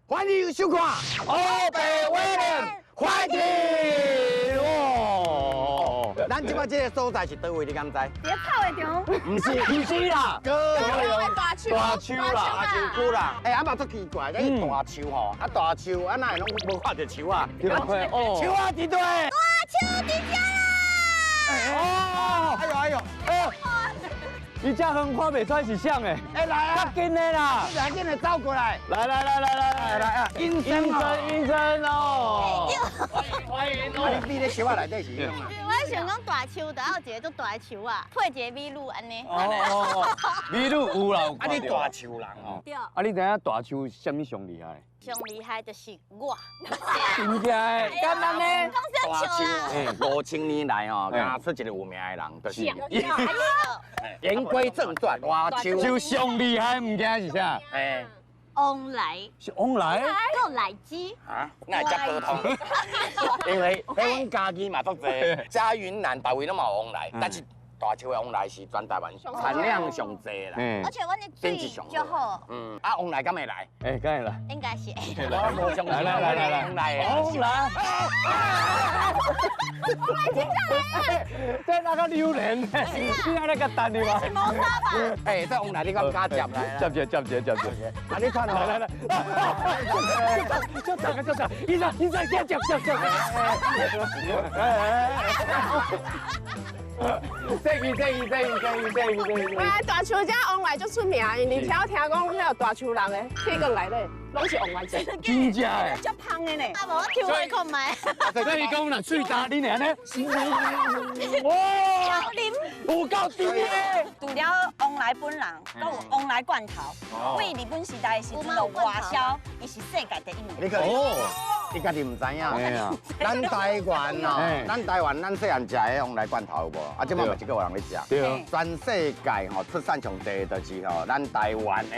欢迎收看《欧北威廉快艇》哦。咱即摆这个所在是倒位，你敢知？在草的中。唔是啦，哥，大树大树啦，大树菇啦。哎，阿妈足奇怪，你大树吼，啊大树，啊哪会拢无看到树啊？哦，树啊，伫对。大树伫遮啦！哦，哎呦，你这横看袂出来是像诶，哎来啊，紧的啦，赶紧的走过来，来啊，应征哦，欢迎哦，你咧树啊内底是啥啊？我想讲大树，就要一个足大的树啊，配一个米露安尼。哦，米露有啦，啊你大树人哦，对，啊你等下大树什么上厉害？上厉害就是我。真正的，干嘛呢？讲啥树啦？5000年来吼，敢出一个有名的人，就是言哎归正传，大树就上厉害物件是啥？哎。翁来，是往来，够来鸡啊，那会遮普通？因为阮家己嘛足济，遮云南大位拢嘛有往来，但是大树的往来是全台湾产量上济啦，而且阮的水就好，啊往来敢会来？哎，梗系啦，应该是。我无相信来，往来，这那个榴莲，你安尼个等你吗？是谋杀吧？哎，这往来你敢敢接来？接接，啊你看哦，来，就这，医生，接，这哎，大树遮往来足出名，因为听讲迄个大树人的铁棍内底拢是往来者。真正诶，足香的呢。啊，无我抽回看卖。所以讲啦，水大你俩呢？哇，有够甜诶！除了往来本人，还有往来罐头。为日本时代的时阵，就外销，伊是世界第一名。你可你家己唔知影？咱台湾哦，咱细汉食的往来罐头有无？啊，即摆嘛一个有人咧食。对。全世界吼出产上低就是吼咱台湾的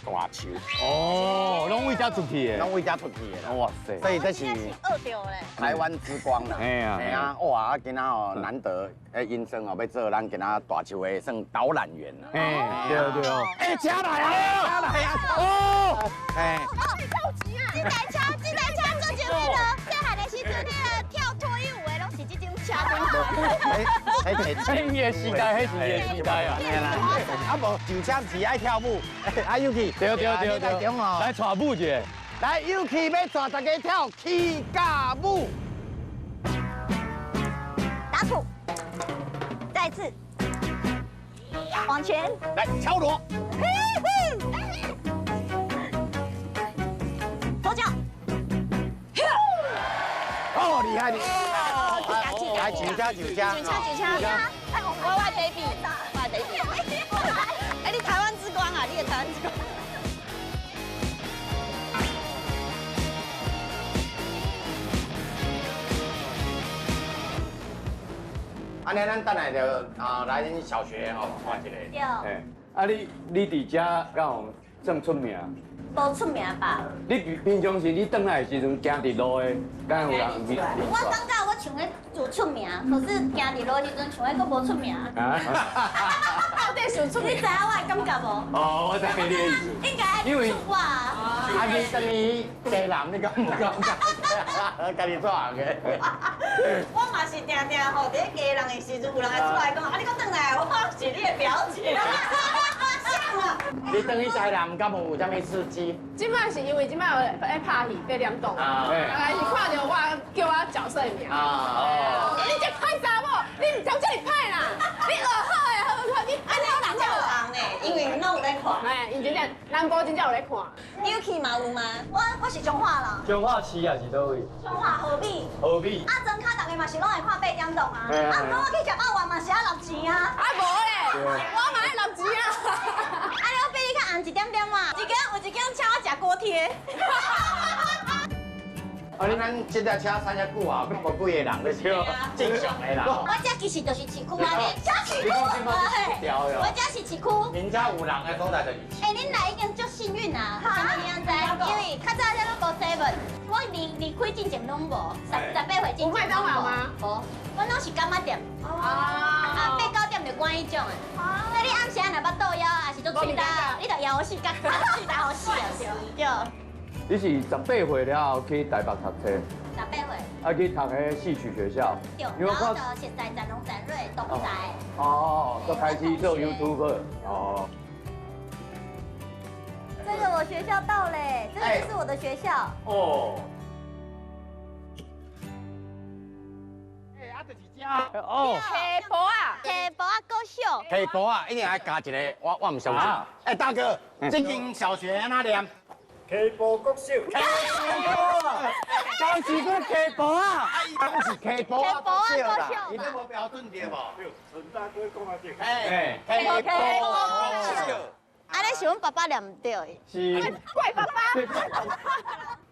大树。哦，拢为遮出去的。拢为遮出去的。哇塞！所以这是饿掉嘞。台湾之光啦。哎呀，哎呀，哇！啊，今仔哦难得，因生哦要做咱今仔大树的算导览员啦。哎，对哦。哎，车来啊！哦！哎。着急啊！这台车做节目了，细汉的时阵，那个跳脱衣舞的拢是这种车迄个时代，迄是个时代啊！啊无就车是爱跳舞，啊 Yuki， 对，来中哦，来带舞一下，来 Yuki 要带大家跳起架舞，打鼓，再次往前，来敲锣，左脚，哦厉害你，来举车，哎，Y baby，哎，你台湾之光啊，你的台湾之光。安尼咱等下就来恁小学吼看一个。对，哎，啊你伫遮敢有算出名？无出名吧？你平常时你转来的时阵行伫路的，敢有人我感觉我像咧有出名，可是行伫路的时阵像咧佫无出名。到底是出你知影我的感觉无？哦，我知你的意思。应该因为我。啊你等你家男，你敢无感觉？家己做行嘅。我嘛是定定吼，伫咧家人的时阵，有人会出来讲，啊，你搁转来，我是你的表姐。像啊！你等于家男，敢有啥物刺激？即摆是因为即摆有在拍戏被联动，大概是看到我叫我角色的名。你这歹查某，你唔通这里歹啦！你学好的好，你安尼人才有红呢，因为拢有在看。哎，因真正南部真正有在看。你有去嘛有吗？我是彰化人，彰化市也是倒位？彰化河滨。何必？啊，庄脚大家嘛是拢会看八点档啊，啊，不过我去食饱饭嘛是爱落钱啊。啊无咧，我嘛爱落钱啊。啊，你我比你较红一点点嘛，有一间请我食锅贴。哦，你咱这台车三只久啊，无几个人咧笑，正常的啦。我这其实就是市区啊，小市区。我这是市区。人家有人的所在就是。哎，恁来已经足幸运啊，什么样知？因为较早咱拢无 7，我离开进前拢无，18岁进前。有麦当劳吗？无，我拢是干妈店。啊，8、9点就关迄种的。那你暗时若捌倒腰啊，是足吹大，你着摇死，干吹大好死啊，对。你是18岁了后去台北读册， 18岁。去读迄戏曲学校。对，然后就现在展龙展瑞都在。哦，都开始做 YouTuber。哦。这个我学校到嘞，这个就是我的学校。哦。哦。K 博啊， K 博啊，够秀。K 波啊，一定要加一个，我唔相信。哎，大哥，这间小学安怎念？ K 波国小，当时个 K 波啊，当时 K 波啊，K 博啊，够秀你这无标准对无？陈大哥讲啊对。哎，K 波啊，安尼是阮爸爸念唔对的。是。怪爸爸。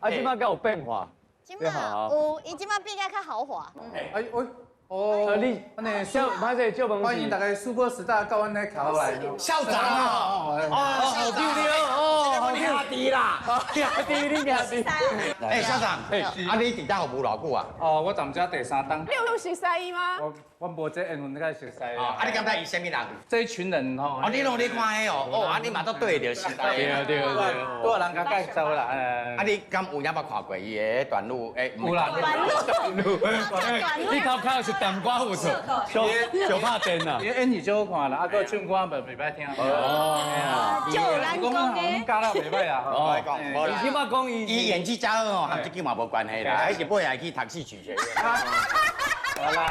啊，即摆敢有变化？今嘛有，伊今嘛变较较豪华。哎喂，哦，你安尼叫歹势叫问欢迎大家 Super Star 到阮来考来。校长啊，好丢丢哦，好兄弟啦，兄弟你兄弟。哎，校长，啊你伫遐服务偌久啊？哦，我暂时第3档。六路是西医吗？我无这缘分在熟悉。啊，你感觉伊什么人？这一群人吼。哦，你拢咧看迄哦，哦，啊你嘛都对着时代。对。多人甲介绍啦。啊你敢有影捌看过伊的段路？哎，有啦。你头壳是淡瓜有错，小拍电啊。伊演技就好看啦，啊个唱歌袂歹听。哦。就咱讲的。教了袂歹啊。我来讲，无啦。你起码讲伊演技加好哦，和这个嘛无关系啦，还是尾来去读戏曲学院。好啦。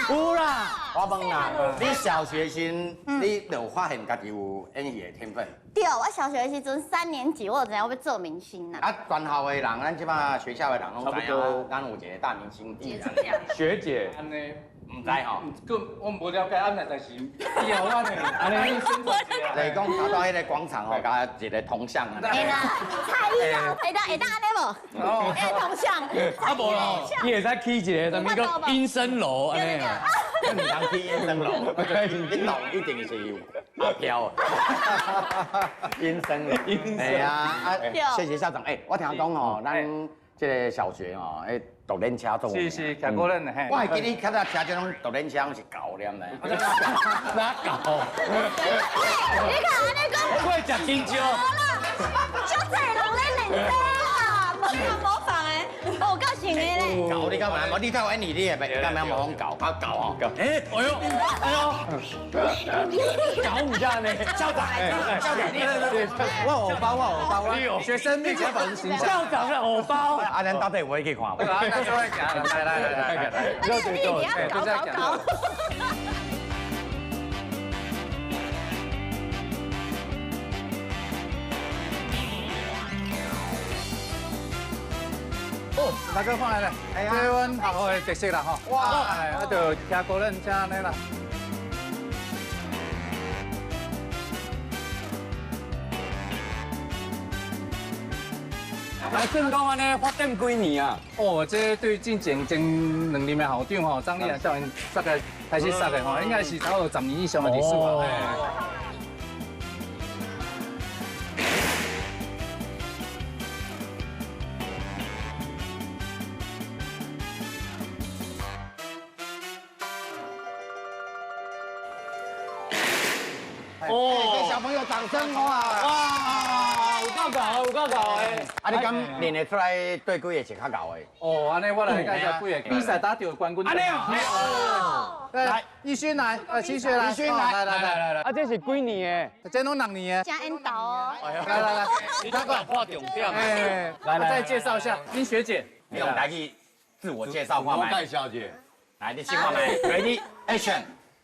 有啦。我问啦，你小学时你就发现家己有演戏的天分？对，我小学的时阵3年级，我就知影要做明星啦。啊，全校的人，咱即摆学校的人拢知影，咱有一个大明星艺人。学姐。安尼。唔知吼，我无了解安尼，但是以后安尼宣传一下。就是讲跑到迄个广场吼，甲一个铜像啊。会啦，蔡依林，会当安尼无？哦。会同像。啊无咯，你会使起一个什么个阴森楼安尼啊？你唔通去阴森楼，你楼一定是有阿飘。阴森楼。哎呀，啊，谢谢校长。哎，我听讲吼，咱这个小学吼，哎。独轮车做。是，骑过轮的嘿。我会记你较早车这种独轮车是狗念的。哪狗？你看安尼讲，会食香蕉。就这人咧练啊，无人模仿诶，有够型诶咧。狗你干嘛？你较演戏，你会袂干嘛模仿狗？啊狗哦。哎，哎呦，搞唔下呢？校长，校长，我有包，学生面前保持形象。校长的偶包。啊，咱到底有去看无？来，你要搞。哦，大哥看来了，这阮学校的特色啦吼。哇，啊就骑过轮车安尼啦。来，正讲安尼发展几年啊？哦，这对进前2年的校长吼，张丽兰校员大概开始设的吼，应该是超过10年以上的历史啊。哦，给小朋友掌声哇！哇，有够搞，有够搞诶！啊，你敢练得出来对几个是较搞的？哦，安尼我来介绍几个比赛打到冠军。安尼啊！来，逸轩来，齐学来，来，啊，这是几年诶？这拢2年加引导哦。来，你这个画重点。哎，来，再介绍一下林学姐，你用台语自我介绍看我麦。戴小姐。来，你先看麦，Ready Action！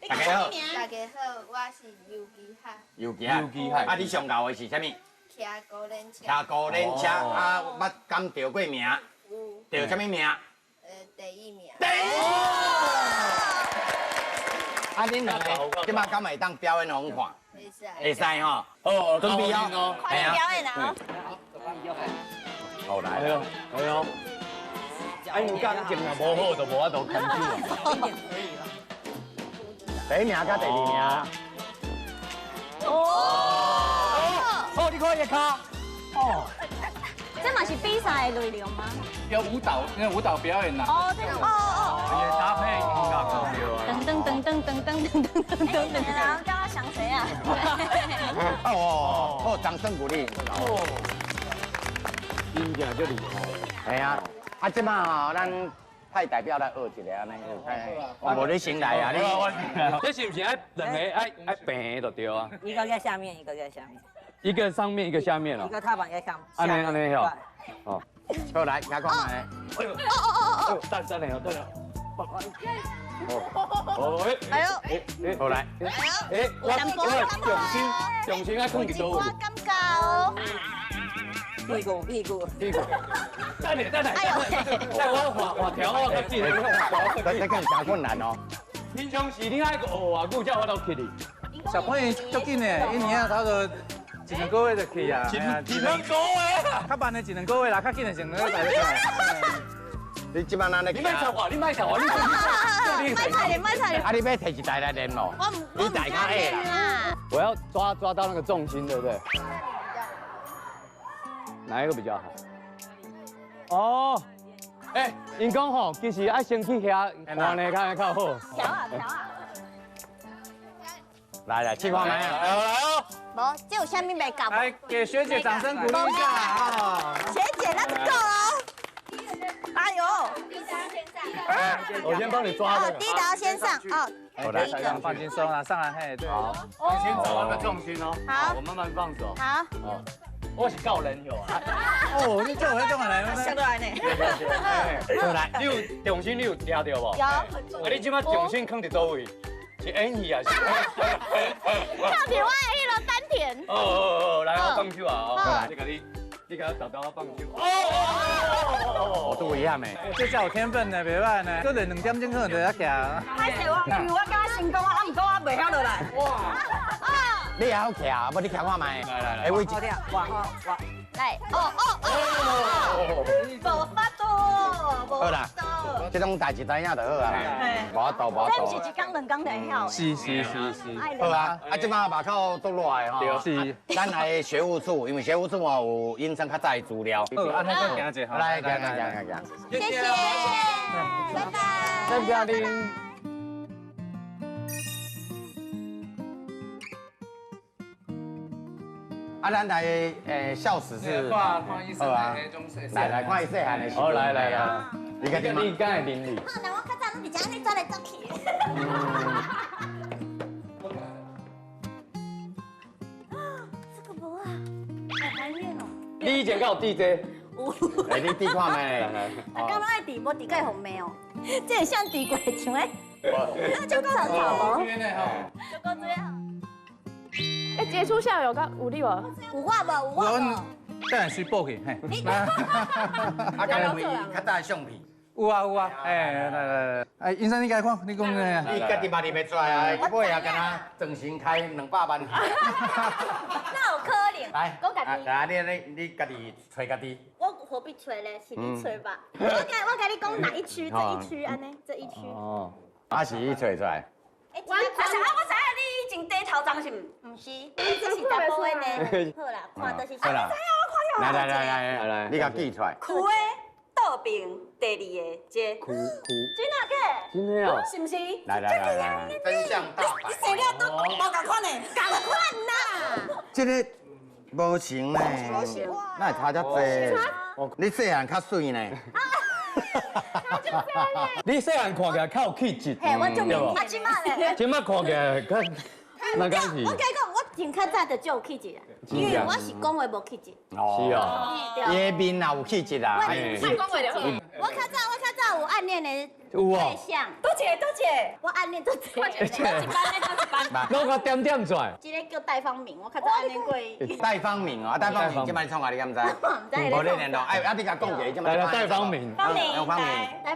大家好，大家好，我是尤基海。尤基海。啊，你上高的是啥物？骑高轮车。骑高轮车啊，捌敢得过名？得啥物名？第1名。啊，恁两个今麦敢会当表演互看？会使吼。哦，准备哦。快点表演啊！好来。哎呦，哎，你感情若无好，就无法度牵手啊。第1名甲第2名。哦，你看一卡。哦。这嘛是比赛的内容吗？有舞蹈，因为舞蹈表演啦。哦，对哦。也搭配音乐高调啊。噔，然后叫他想谁啊？哦，好，掌声鼓励。真正就厉害。系啊，啊，即摆吼，咱派代表来学一个安尼，我无你先来啊，你这是不是爱两个爱平就对啊？一个在下面，一个在下面，一个上面，一个下面哦一。个踏板在上面。安尼吼。哦。好来，加看下。哎呦，等下哦，等下。哦，哎呦，好来，我重新爱放几多位？我感觉哦，屁股，屁股。等下，哎呦，等我画条我较紧，你看加困难哦。平常时你爱个学偌久才我都去哩。小朋友足紧的，一年啊差不多一两个月就去啊。一两个月啊？较慢的一两个月啦，较紧的一两个月来。你即摆咱咧你卖插话，你卖插话，卖菜咧，卖菜咧，啊，你要摕一台来练咯？你大咖下啦。我要抓到那个重心，对不对？哪一个比较好？哦，哎，因讲吼，其实爱先去遐看咧，看较好。调啊调啊，来，试看卖啊。来哦。无，这有啥物袂夹？来，给学姐掌声鼓励一下啊！学姐，Let's go 哦！哎呦，我先帮你抓哦，这第一条先上哦，好来，第一个放轻松啦，上来嘿，对。好，你先找那个重心哦。好我慢慢放手。好，哦，我是教人有啊。哦，你做迄种来吗？下来呢。好来，你有重心，你有抓到无？有。啊，你即摆重心放伫倒位？是演戏啊？是？跳起我的迄个丹田。哦，来，我放手啊！好你给我找到我放手。我都一样诶。这叫有天分的，袂歹呢。做练2点钟可能就要行。歹势，我刚成功啊，毋过我袂晓落来。哇！你也好徛啊，不你徛看卖。来，哎，位置。哇！来，哦，无法度，好啦，这种代志知影就好啊，无法度，无法这不是度。一工两工就会晓的。是。好啊，啊，即摆把口都落来吼。是。咱来学务处，因为学务处吼有医生较早的资料。好，安尼再行一下。来，行。谢谢，拜拜。再不要拎。啊，咱来校史是。看医生啊的迄种细来看伊细汉的时。好，来。你家己你刚才邻里。好，那我较早拢伫遮安尼走来走去。这个无啊，好怀念哦。你以前敢有 DJ？有。哎，你滴看卖。大家拢爱滴，无滴个红梅哦。这会像滴过像诶，就够草草无？就够这样。哎，接触校友有你无？有我无？有我无？等下去报去，嘿。啊，敢有较早的相片？有啊，来，哎，医生你该看，你讲呢？你家己嘛认袂出来啊，尾啊，敢若整形开200万。那有可能。来，我家己。来，你家己找家己。我何必吹嘞？是你吹吧。我跟你讲哪一区？这一区安尼，这一区。哦。啊是伊找出来。我知影你以前低头脏是毋？唔是，这是查甫的呢。好啦，看都是。好啦，来，你甲记出来。区的倒边第2个这。哭。真啊个？真的哦。是毋是？来，真相大白。你生了都无共款的，共款啦。这个无情呢，那会差遮济。你细汉较水呢。你细汉看起来较有气质，嘿，我就明啊，即马咧。即摆看起来较那敢是？我跟你讲，我真较早就就有气质啦，因为我是讲话无气质。是哦。伊的面也有气质啦。看讲话就好。我较早有暗恋的有哦对象。多姐，我暗恋都这个。拢个点点出来。一个叫戴方明，我较早暗恋过伊。戴方明哦，戴方明即摆创啊，你敢知？无你联络，哎，啊，你甲讲一下，即摆。来戴方明。戴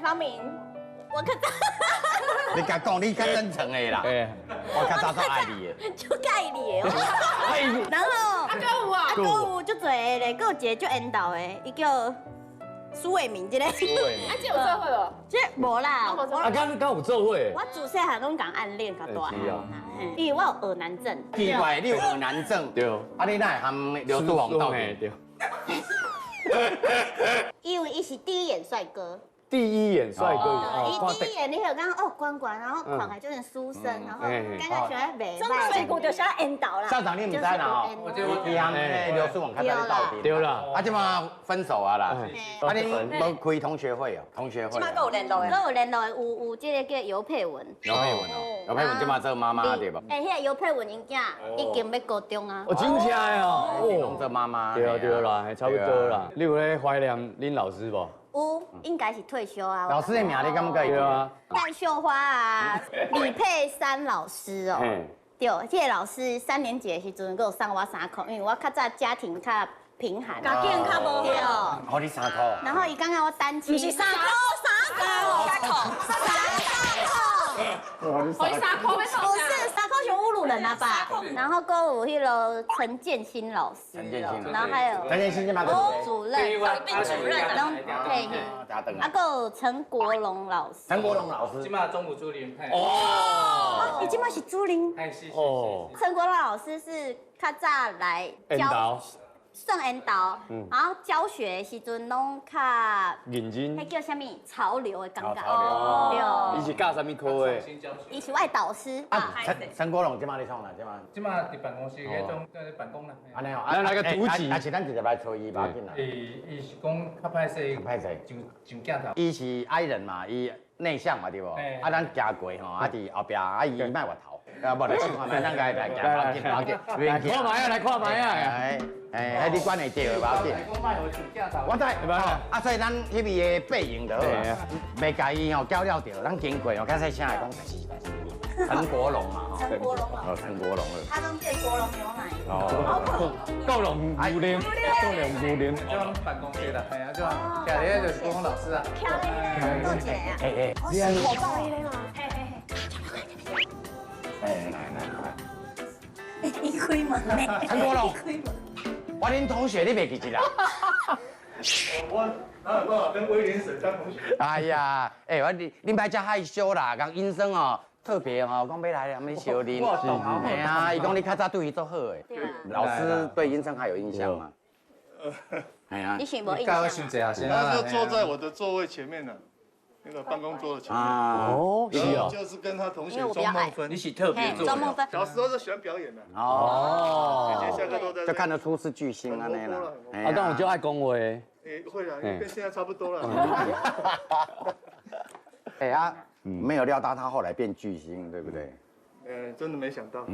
方明，我较早。你甲讲，你较真诚的啦。我较早都爱你的。就介意你的。然后阿哥有足多的咧，还有一个足缘投的，伊叫苏伟明，这个。这有做会无？这无啦，敢有做伙？我自细汉拢讲暗恋较大。是啊。因为我有耳男症。奇怪，你有耳男症？对。啊，你哪会含刘书宏斗阵？对。因为伊是第一眼帅哥。第一眼帅哥伊第一眼你就刚刚哦关关，然后看起来就很书生，然后感觉喜欢美，中水谷就是要引导啦。校长你唔知啦，伊含迄刘思旺较早到底。对啦，啊，即马分手啊啦。啊，你无开同学会哦？同学会。即马都有联络的。都有联络，有这个叫尤佩文。尤佩文哦，尤佩文即马做妈妈对无？迄个尤佩文因囝已经要高中啊。我真正的哦，拢做妈妈。对啦，差不多啦。你有咧怀念恁老师无？有，应该是退休啊。老师的名你敢不敢？对啊。戴秀花啊，李佩珊老师哦。对，这个老师3年级的时阵，佮有送我3块，因为我较早家庭较贫寒，家境较无对。好，你3块。然后伊刚刚我单亲。不是3块，我3块要不是3块熊侮辱人啊吧？然后跟有迄个陈建新老师，然后还有陈建新嘛主任，病主任啊，嘿，啊，还有陈国龙老师。陈国龙老师，即马中午主任。哦，伊即马是主任。哦。陈国龙老师是较早来教。算引导，然后教学的时阵拢较认真，迄叫啥物潮流的感觉，对。伊是教啥物科的？伊是我的导师。啊，陈国龙即马你创啦，即马伫办公室迄种在办公啦。安尼哦，咱来个图纸，啊是咱直接来找伊吧，紧啦。伊是讲较歹势，歹势，上镜头。伊是爱人嘛，伊内向嘛对无？啊，咱行过吼，啊伫后壁，啊伊卖外头，啊无来试看卖，咱家来行跑紧，看卖啊，来看卖啊！迄你管会着的，无要紧。我知，啊，所以咱迄边的背影就好啊，袂介意吼交了着，咱经过哦，刚才啥来讲，陈国龙嘛，陈国龙老师，陈国龙他都变国龙牛奶。哦，国龙牛奶，国龙牛奶，就办公室啦，系啊，就家里就是国龙老师啊。多姐啊！你安我报伊咧嘛，伊开门呢。陈国龙，我恁同学你袂记得啦？我哪有办法跟威廉婶当同学？哎呀，我你别遮害羞啦，讲医生哦。特别哦，讲要来咱们小恁，哎呀，伊讲你较早对伊做好诶，老师对医生还有印象吗？哎呀，你想无印教象？一下先他就坐在我的座位前面呢，那个办公桌的前面。哦，是哦，就是跟他同学因为我比较矮。钟梦芬，你是特别做周梦芬。小时候是喜欢表演的，哦，每天下课都在。就看得出是巨星啊那啦。啊，但我就爱讲话。会啦，跟现在差不多了。哎呀。没有料到他后来变巨星，对不对？真的没想到。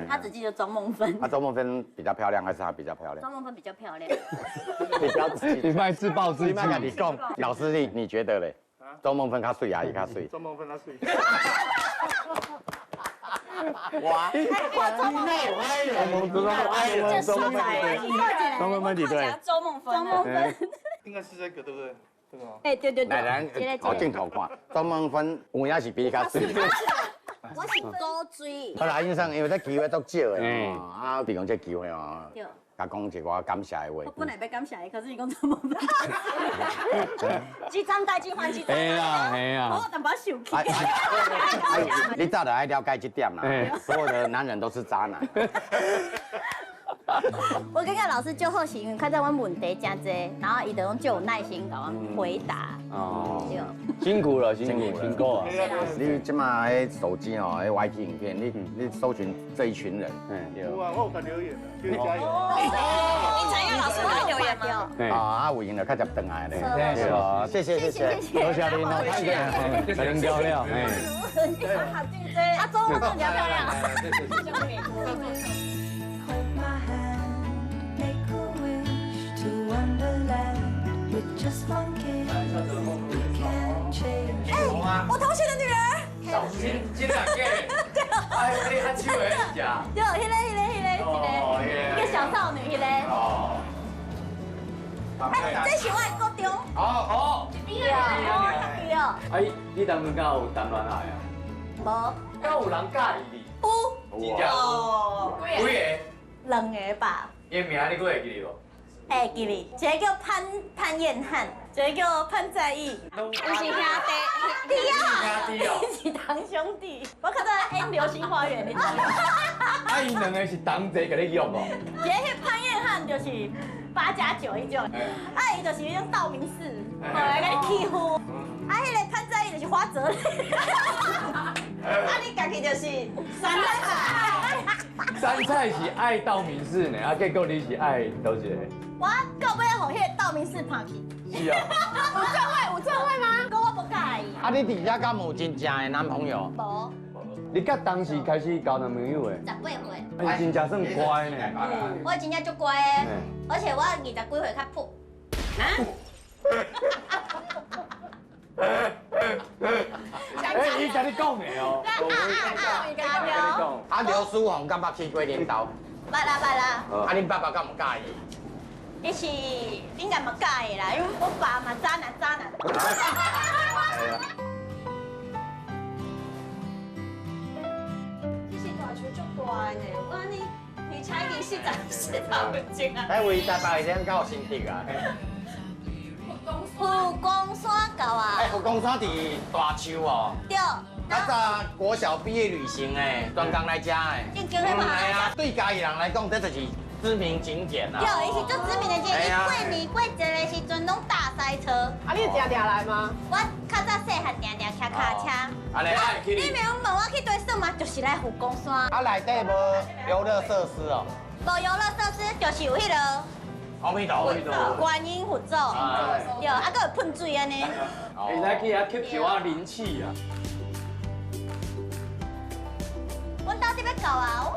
他只记得周梦芬。周梦芬比较漂亮，还是他比较漂亮？周梦芬比较漂亮。你不要自己，你卖自暴自弃。你讲，老师你觉得嘞？周梦芬较水啊，伊较水。周梦芬她水。哇！周梦芬。应该是这个，对不对？对吧？对。来人，好镜头看，周梦芬有影是比你较水。我是高追。好啦，医生，因为这机会足少的啊，利用这机会哦，甲讲一个感谢的话。我本来要感谢的，可是你讲周梦芬。即张代志换即张。嘿啊。我淡薄生气。你早就爱了解这点啦，所有的男人都是渣男。我感觉老师就好是因为看在我问题真多，然后伊就就有耐心甲我回答。哦，辛苦了，辛苦啊！你即马迄手机哦，迄 YT 影片，你搜寻这一群人，有啊，我有看留言的，继续加油。你知影老师会留言吗？啊，有闲就较接转来咧。对哦，谢谢，多谢您哦，太谢，真漂亮，啊，周梦芬比较漂亮。我同学的女儿。小心，这两个。对哦。哎，你还手诶，假。对，迄个小少女，迄个。哦。哎，这是我的高中。好。对哦。哎，你当初敢有谈恋爱啊？无。敢有人介意你？有。哦。几个？2个吧。伊名你还会记得无？会记哩，一个叫潘彦翰，一个叫潘在义，伊是兄弟，弟啊，是堂兄弟。我较早演《流星花园》，你知道吗？啊，伊两个是同齐甲你约哦。一个潘彦翰就是8+9迄种，啊，伊就是迄种道明寺，来甲你欺负。迄个潘在意就是花泽类。你家己就是酸菜。山菜是爱道明寺呢，啊，结果你是爱倒一个？我到尾互迄个道明寺拍去。是啊。有做伙吗？讲我不介意。啊，你伫遐敢有真正的男朋友？无。你甲当时开始交男朋友的？ 18岁。你真正算乖呢。我真正足乖的，而且我20几岁较朴。伊甲你讲的哦。啊，刘书宏敢捌去过恁兜？捌啦。啊，恁爸爸敢有介意？伊是应该嘛介意啦，因为我爸嘛渣男。你是大球足乖呢，我你才已经14头前啊。哎，为台北这样较有心得啊。富公山狗啊。哎，福光山伫大树哦。对。较早国小毕业旅行诶，专工来遮诶。正经的嘛。哎呀，对家己人来讲，这就是知名景点啊。对，伊是最知名的景点，过年过节的时阵拢大塞车。啊，你定来吗？我较早细汉定骑卡车。安尼爱去你问我去对耍嘛，就是来富公山。啊，内底无游乐设施哦。无游乐设施，就是有迄个。阿弥陀佛。观音佛祖。对，啊，搁有喷水安尼。会使去遐吸一下灵气啊。阮到底要到啊？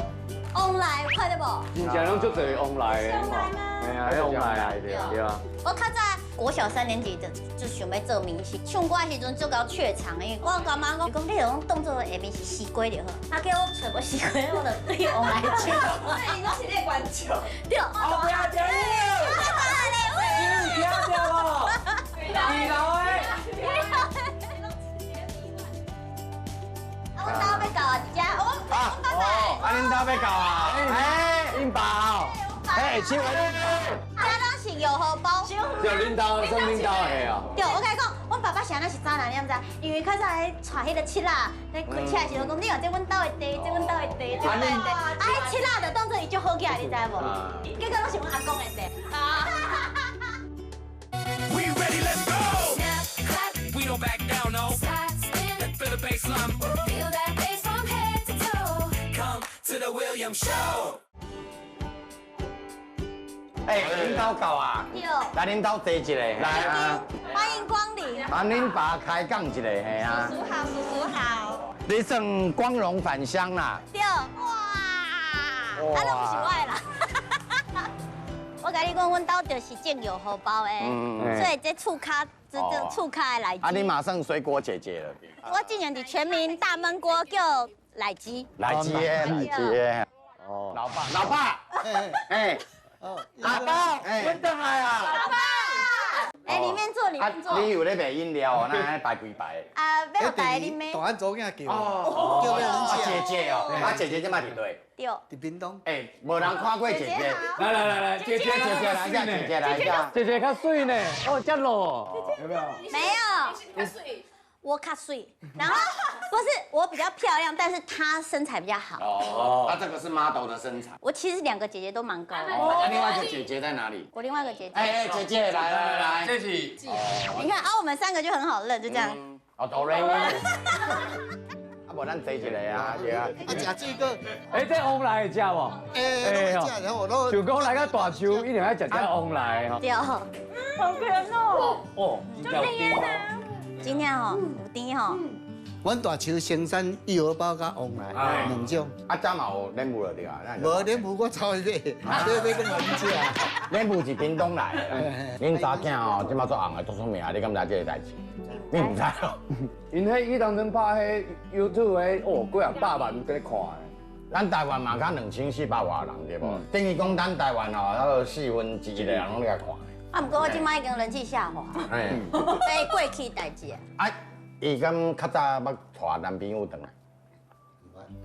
往来有看到无？真正拢足侪往来的。往来吗？哎呀，往来啊，对啊。我较早国小3年级就想要做明星，唱歌的时阵足够怯场的，因为我干妈讲，你用动作的下面是西瓜就好。他叫我找个西瓜，我就对往来唱。你拢是咧关照。对。后壁听你。你听到无？二楼的。阮兜要到啊，只我爸爸。啊，恁兜要到啊？哎，恁爸哦。哎，请问你。这拢是油荷包。就恁兜，算恁兜的啊。对，我跟你讲，阮爸爸是安那是渣男，你知？因为较早咧带迄个七辣，咧开车的时候讲，你看这阮兜的地，这阮兜的地，这阮兜的地，啊，迄七辣的当作伊足好起来，你知无？结果拢是阮阿公的地。We ready, let's go. We don't back down, no. Let's feel the bassline. Feel that bass from head to toe. Come to the Williams Show. 哎，恁兜到啊？对。来恁兜坐一个，来啊！欢迎光临。啊，恁爸开讲一个，嘿啊。叔好，叔叔好。你算光荣返乡啦。对。哇！啊，那不是我的啦。我甲你讲，阮兜就是种油荷包的，所以这厝卡，这厝卡的来鸡。啊，你马上水果姐姐了。我今年伫全民大焖锅叫来鸡。来鸡，哦，老爸，哎，阿爸，哎，我等来啊。老爸，哎，里面坐。你有咧卖饮料哦，那排几排？啊，要排啉咩？大安组囝叫，哦，叫咩人姐姐哦，啊姐姐即摆伫对。对。伫屏东。哎，无人看过姐姐。来，姐姐来一下，姐姐较水呢，哦，遮露，有没有？没有。我较水，然后不是我比较漂亮，但是她身材比较好。哦，她这个是 model 的身材。我其实2个姐姐都蛮高的。那另外一个姐姐在哪里？我另外一个姐姐。哎，姐姐来，这是。你看啊，我们3个就很好认，就这样。哦，哆来咪。啊，无咱坐一个啊，对啊。啊，食这个。哎，这往来会食无？哎，食，然后我就讲来个大树，一定要食这往来哈。对。好甜哦。哦，就甜啊。今天吼有甜吼。阮大树生产玉荷包甲旺来2种。啊，早嘛有莲雾了对啊。无莲雾我走去买，要跟人食。莲雾是屏东来的，恁查囝吼，即马做红的做出名，你敢知这个代志？你唔知哦？因迄当阵拍迄 YouTube 迄，哦，几啊100万在看的。咱台湾嘛，才2400外人对无？等于讲咱台湾吼，有1/4的人拢在看。啊，不过我今摆已经人气下滑，哎，过去代志啊。啊，伊敢较早捌带男朋友回来？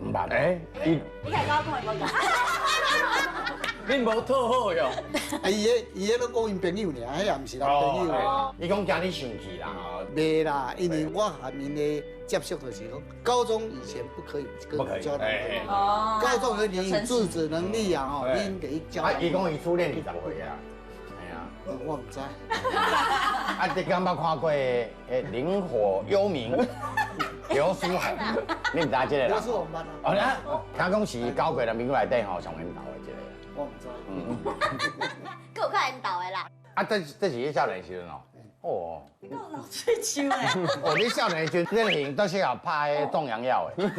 唔捌。哎，你开高跟我讲。恁无讨好哟。啊，伊迄拢讲因朋友尔，迄也毋是男朋友。伊讲惊你生气啦。袂啦，因为我含因的接触就是讲，高中以前不可以跟交男朋友。哦。高中的你有自主能力啊，吼，你应该交。啊，伊讲伊初恋20岁啊。我唔知。啊，你敢捌看过诶灵火幽冥刘书恒？你唔知这个人？刘书恒捌啊。哦，听讲是九个人民内底吼上缘投的一个。我唔知。够有看缘投的啦。啊，这是你少年时阵哦。哦。你有老吹球诶。哦，你少年时阵这型都适合拍壮阳药的。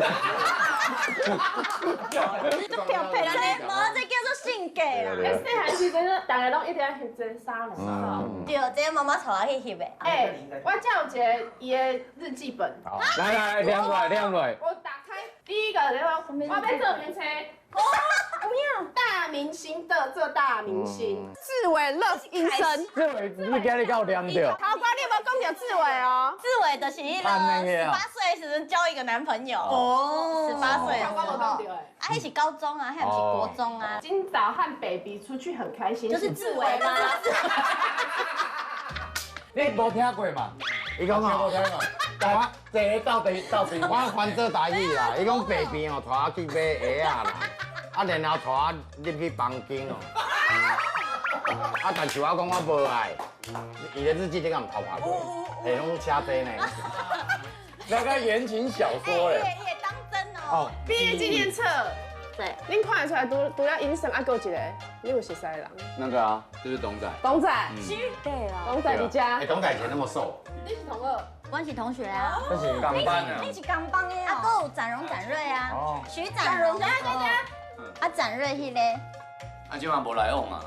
就漂漂亮亮，无这叫做性格啦。细汉时阵，大家拢一定要翕真衫啦。对，这个妈妈带我去翕的。哎，我这有一个伊的日记本。来，念落来。我打开第一个，然后我要做名称。哦，不要大明星的这大明星，志伟 Love 医生。志伟只是今日够念到。陶官，你有没有讲到志伟哦？志伟就是那个18岁时阵交一个男朋友。哦，18岁。陶官我讲到哎。啊，那是高中啊，还不是国中啊。今早和 baby 出去很开心。就是志伟吗？你无听过嘛？伊讲哦，我这到底，我翻做台语啦。伊讲爸爸哦，带我去买鞋啊啦，啊然后带我入去房间哦。啊，但是我讲我无爱，伊的日记你敢唔偷拍过？下拢车底呢。那个言情小说嘞。也当真哦。毕业纪念册。对。恁看得出来读了医生啊，还有一个，你有熟悉的人？那个啊，就是董仔。董仔。对啊。董仔你家？哎，董仔以前那么瘦。你是同二。我是同学啊。这是港班啊。你是港帮的啊，还有展荣、展瑞啊。哦。徐展荣。啊，展瑞迄个。啊，今晚无来往啊。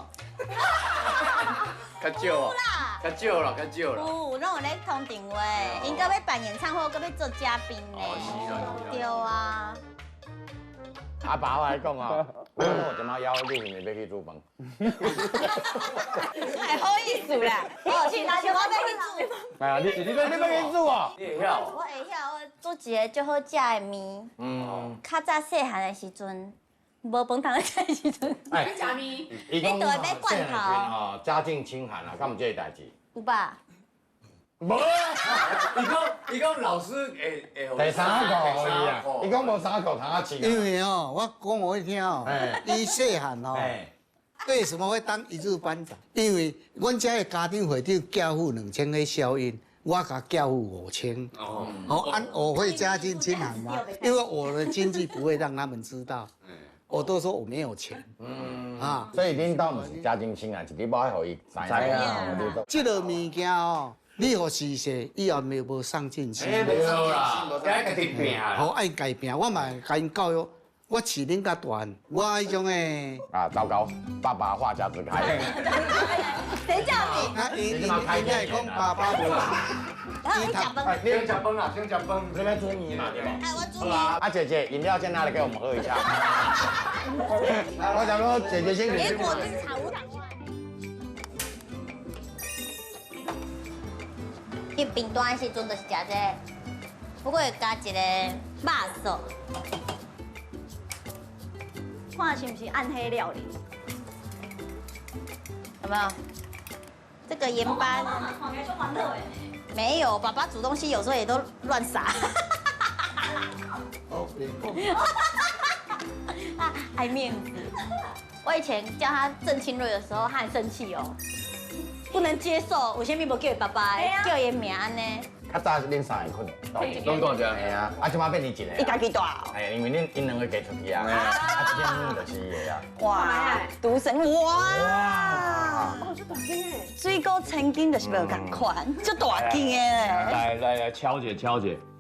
较少啦。有，拢有咧通电话，因搁要办演唱会，搁要做嘉宾呢。对啊。阿爸我来讲哦，我今仔邀你是咪要去煮饭？太好意思啦！哦，是哪就我要去煮。哎呀，你要去煮哦？你会晓？我会晓，我煮一个最好食的面。较早细汉的时阵，无饭通食的时阵。哎，食面。伊讲哦，细汉时吼，家境清寒啊，敢有这个代志？有吧？无啊！伊讲老师会第三个可以啊，伊讲无三个通啊吃。因为哦，我讲我一听哦，伊细汉哦，为什么会当一日班长？因为阮家的家庭会长缴付2000个小印，我甲缴付5000。哦，按我会家境清寒吗？因为我的经济不会让他们知道。我都说我没有钱。所以恁倒唔是家境清寒，是你无爱互伊知影。这个物件哦。你互施舍，以后咪无上进心。没有啦，该家己拼。好爱家拼，我嘛甲因教育，我饲恁较大，我迄种诶。啊，糟糕，爸爸话匣子开。谁叫你？啊，因会讲爸爸无。你食饭。先食饭啦，先食饭。这边煮面嘛，对吧？哎，我煮面。啊，姐姐，饮料先拿来给我们喝一下。我想说，姐姐先。结果就是茶无糖。伊平端的时阵就是食这个，不过会加一个肉燥。看是不是暗黑料理？有没有？这个盐巴。看起来就欢乐哎。没有，爸爸煮东西有时候也都乱撒。他爱面子。我以前叫他郑清瑞的时候，他很生气哦。不能接受，为什么无叫伊爸爸，叫伊名安尼？较早恁三个困，拢大只，系啊，啊，即摆变你一个。伊家己大。哎，因为因两个嫁出去啊，啊，这件就是伊个啊。哇，赌神哇！哦，这大斤诶，水果千斤就是无共款，这大斤诶。来，敲者，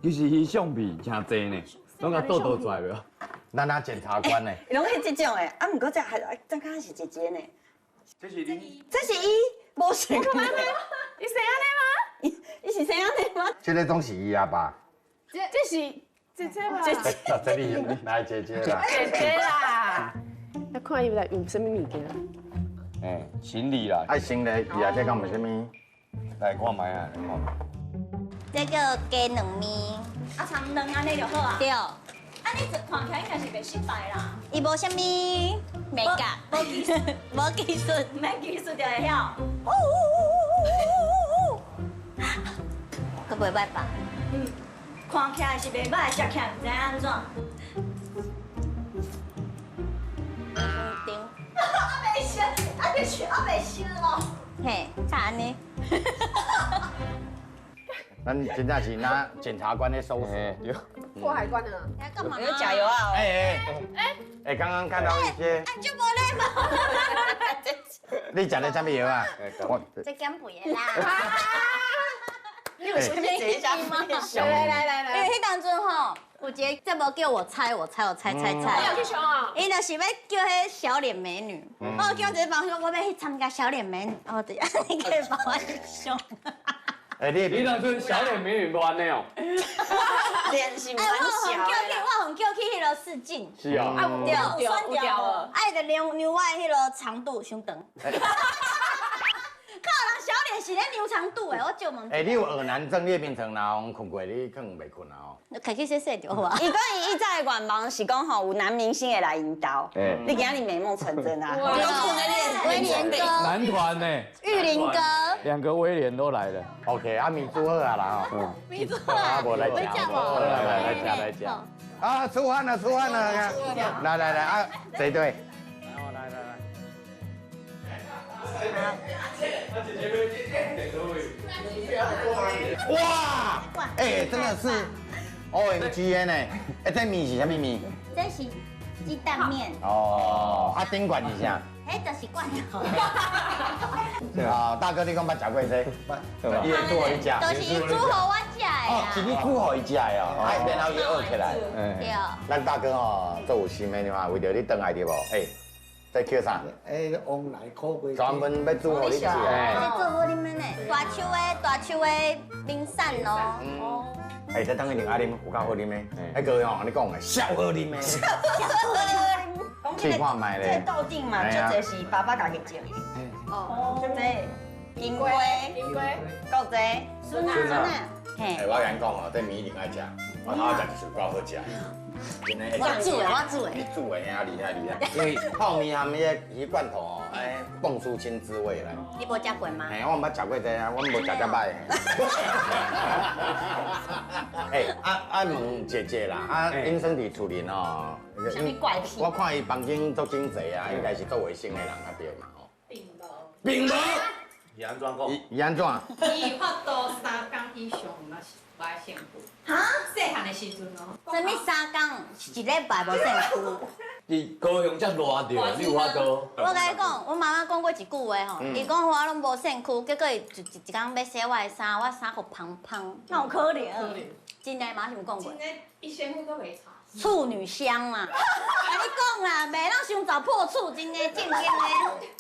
其实伊相比真济呢，拢甲倒出来了。咱那检察官呢？拢是这种诶，啊，不过这还刚刚是姐姐呢。这是你？这是伊，无想过安尼，伊生安尼吗？伊是生安尼吗？这个东西伊阿爸。这是姐姐吧？这里来姐姐啦。姐姐啦。要看伊来用什么物件？哎，行李啦。爱行李，伊啊这讲有啥物？来看卖啊，这叫鸡卵面。啊，长卵安尼就好啊。对。啊，你这看起来应该是袂失败啦。伊无啥物美感，无技术，无技术，免技术就会晓。佫袂歹吧？看起来是袂歹，食起来唔知安怎。顶。啊袂熟，啊袂熟哦。嘿，看安尼。咱真正是拿检察官的收拾。过海关的。来干嘛？有加油啊！哎，刚刚看到一些，就无礼貌。你食的什么药啊？这减肥的啦。你有先坐一下，来，因为迄当阵吼，有一个节目叫我猜，你有去熊啊？伊就是要叫迄小脸美女，我叫一个朋友，我要去参加小脸美女，哦对，你可以帮我去上。哎，你当阵小脸美女乱的哦。脸是蛮小的。我很叫去迄个试镜。是啊。有掉了。爱的牛外迄个长度伤长。靠人小脸是咧牛长度诶，我就问。哎，你有二男症，你平常若困过，你可能袂困啊哦。可以洗洗就好啊。伊讲伊在愿望是讲吼有男明星会来引导，你今日美梦成真啊！威廉哥，男团呢？玉林哥，2个威廉都来了。 OK， 啊，米珠好啊啦哦。米珠啊，我来讲，来讲。啊，出汗了，来啊，谁对？哇！哎，真的是 OMG 的呢！哎，这米是什么米？这是鸡蛋面。哦，啊，顶管一下。哎，就是罐头。啊，大哥，你讲捌食过这？伊会煮互你食。就是煮互我食的。哦，是你煮互伊食的哦，哎，然后伊学起来。对。咱大哥哦，做有心的嘛，为着你转来对无？哎。 在叫啥？往来口味专门要煮互你食。做好你们呢？大手的冰扇咯。哦。哎，这当一定爱啉，有够好啉的。哎，各位哦，你讲的小好啉的。去看卖咧。这豆丁嘛，就这是爸爸家己种。哦。这金龟，够这。孙啊。嘿。哎，我甲你讲哦，这米一定爱食，我头食就是够好食。 我煮的，你煮的啊厉害！因为泡面含迄鱼罐头哦，哎，蹦出新滋味来。你无食过吗？嘿，我毋捌食过这啊，我无食遮歹。哎，问姐姐啦，因身体处理哦，什么怪癖？我看伊房间做真济啊，应该是做卫生的人较对嘛吼。并无。伊安怎讲？伊安怎？伊发到3天以上，那是不爱幸福。哈？细汉的时阵哦。什么3天？1礼拜无幸福。伫高雄遮热着，你有法度？我甲你讲，我妈妈讲过一句话吼，伊讲我拢无身躯，结果伊一天要洗我的衫，我衫互芳芳，那有可怜。真的妈是毋讲过？真的，伊身躯都袂差。处女香嘛，甲你讲啦，袂当伤早破处，真的正经的。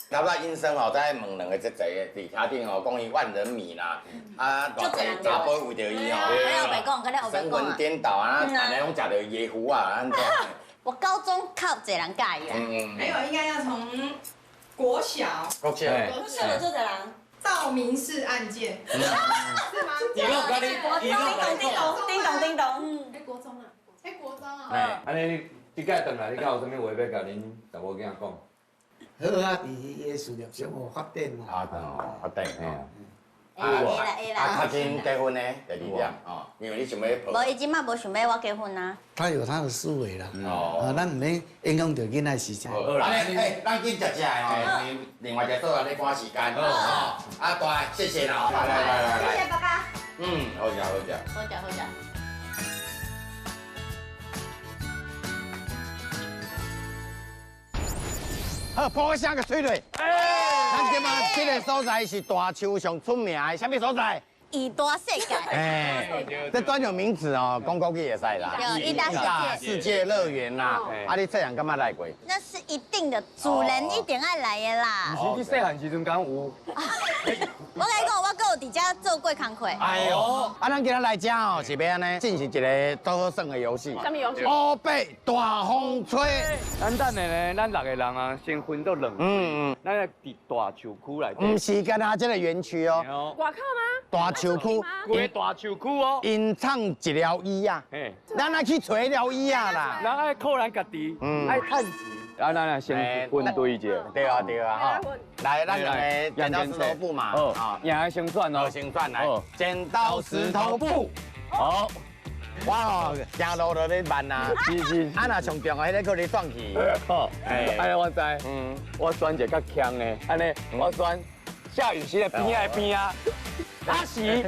差不多医生哦，再问两个这侪伫车顶哦，讲伊万人迷啦，啊，大侪查甫为着伊哦，神魂颠倒啊，大家拢食着椰糊啊，安怎？我高中靠侪人介意啊。没有，应该要从国小的这个人。道明寺案件，是吗？你讲甲你，叮咚，哎，国中啊，哎，国中啊。哎，安尼你届转来，你敢有啥物话要甲恁查某囝讲？好啊，伊的事业上有发展啊。发展哦。会啦。较近结婚呢，第2点哦，因为你想要无，伊即摆无想要我结婚啊。他有他的思维啦，咱唔免影响到囡仔时间。好啦，咱去食食哦，另外一桌啊，咧赶时间哦。啊，大，谢谢啦，来。谢谢爸爸。好食。好，播声个水蕊。咱今嘛这个所在是大树上出名的，什么所在？宜大世界。哎，这专有名词哦，讲国语也使啦。宜大世界乐园啦，啊，你这样干嘛来过？那是一定的，主人一定爱来的啦。不是你细汉时阵敢有？我甲你讲，我搁有伫遮做过工课。哎呦，啊，咱今日来遮哦，是要安尼进行一个多好耍的游戏。什么游戏？乌北大风吹。咱等下呢，咱6个人啊，先分到2组。咱要伫大树区内底。唔是干那这个园区哦。外口吗？大树区。规大树区哦。因唱一条衣啊。嘿。咱爱去找一条衣啊啦。咱爱靠咱家己。爱趁钱。啊，咱先分对者。对啊哈。来，咱两个剪刀石头布嘛。赢的先算哦。先算来。剪刀石头布。好。我哦，行路就咧慢呐。是。啊，若上重的迄个，搁咧转去。好。哎，我知。我选一个较强的，安尼，我选夏雨欣的边啊。阿喜。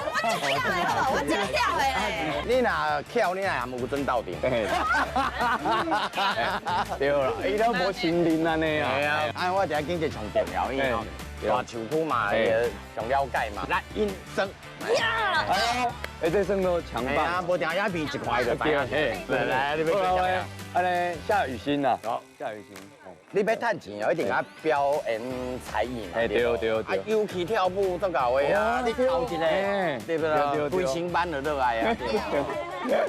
我这跳的好不好？我这跳的嘞。你若跳，你也含有准到顶。对啦，伊都无心灵安尼啊。系啊，按我一下经济上重要，因为大球区嘛，上了解嘛。来，应声。呀！哎，这声都强棒。啊，无定鸦片一块就对啊。来，你要讲啥？安尼夏雨欣呐，好，夏雨欣。你要赚钱哦，一定要表演才艺嘛。哎，对。啊，尤其跳舞都搞的啊，你考一个，对不对？飞行班的热爱啊。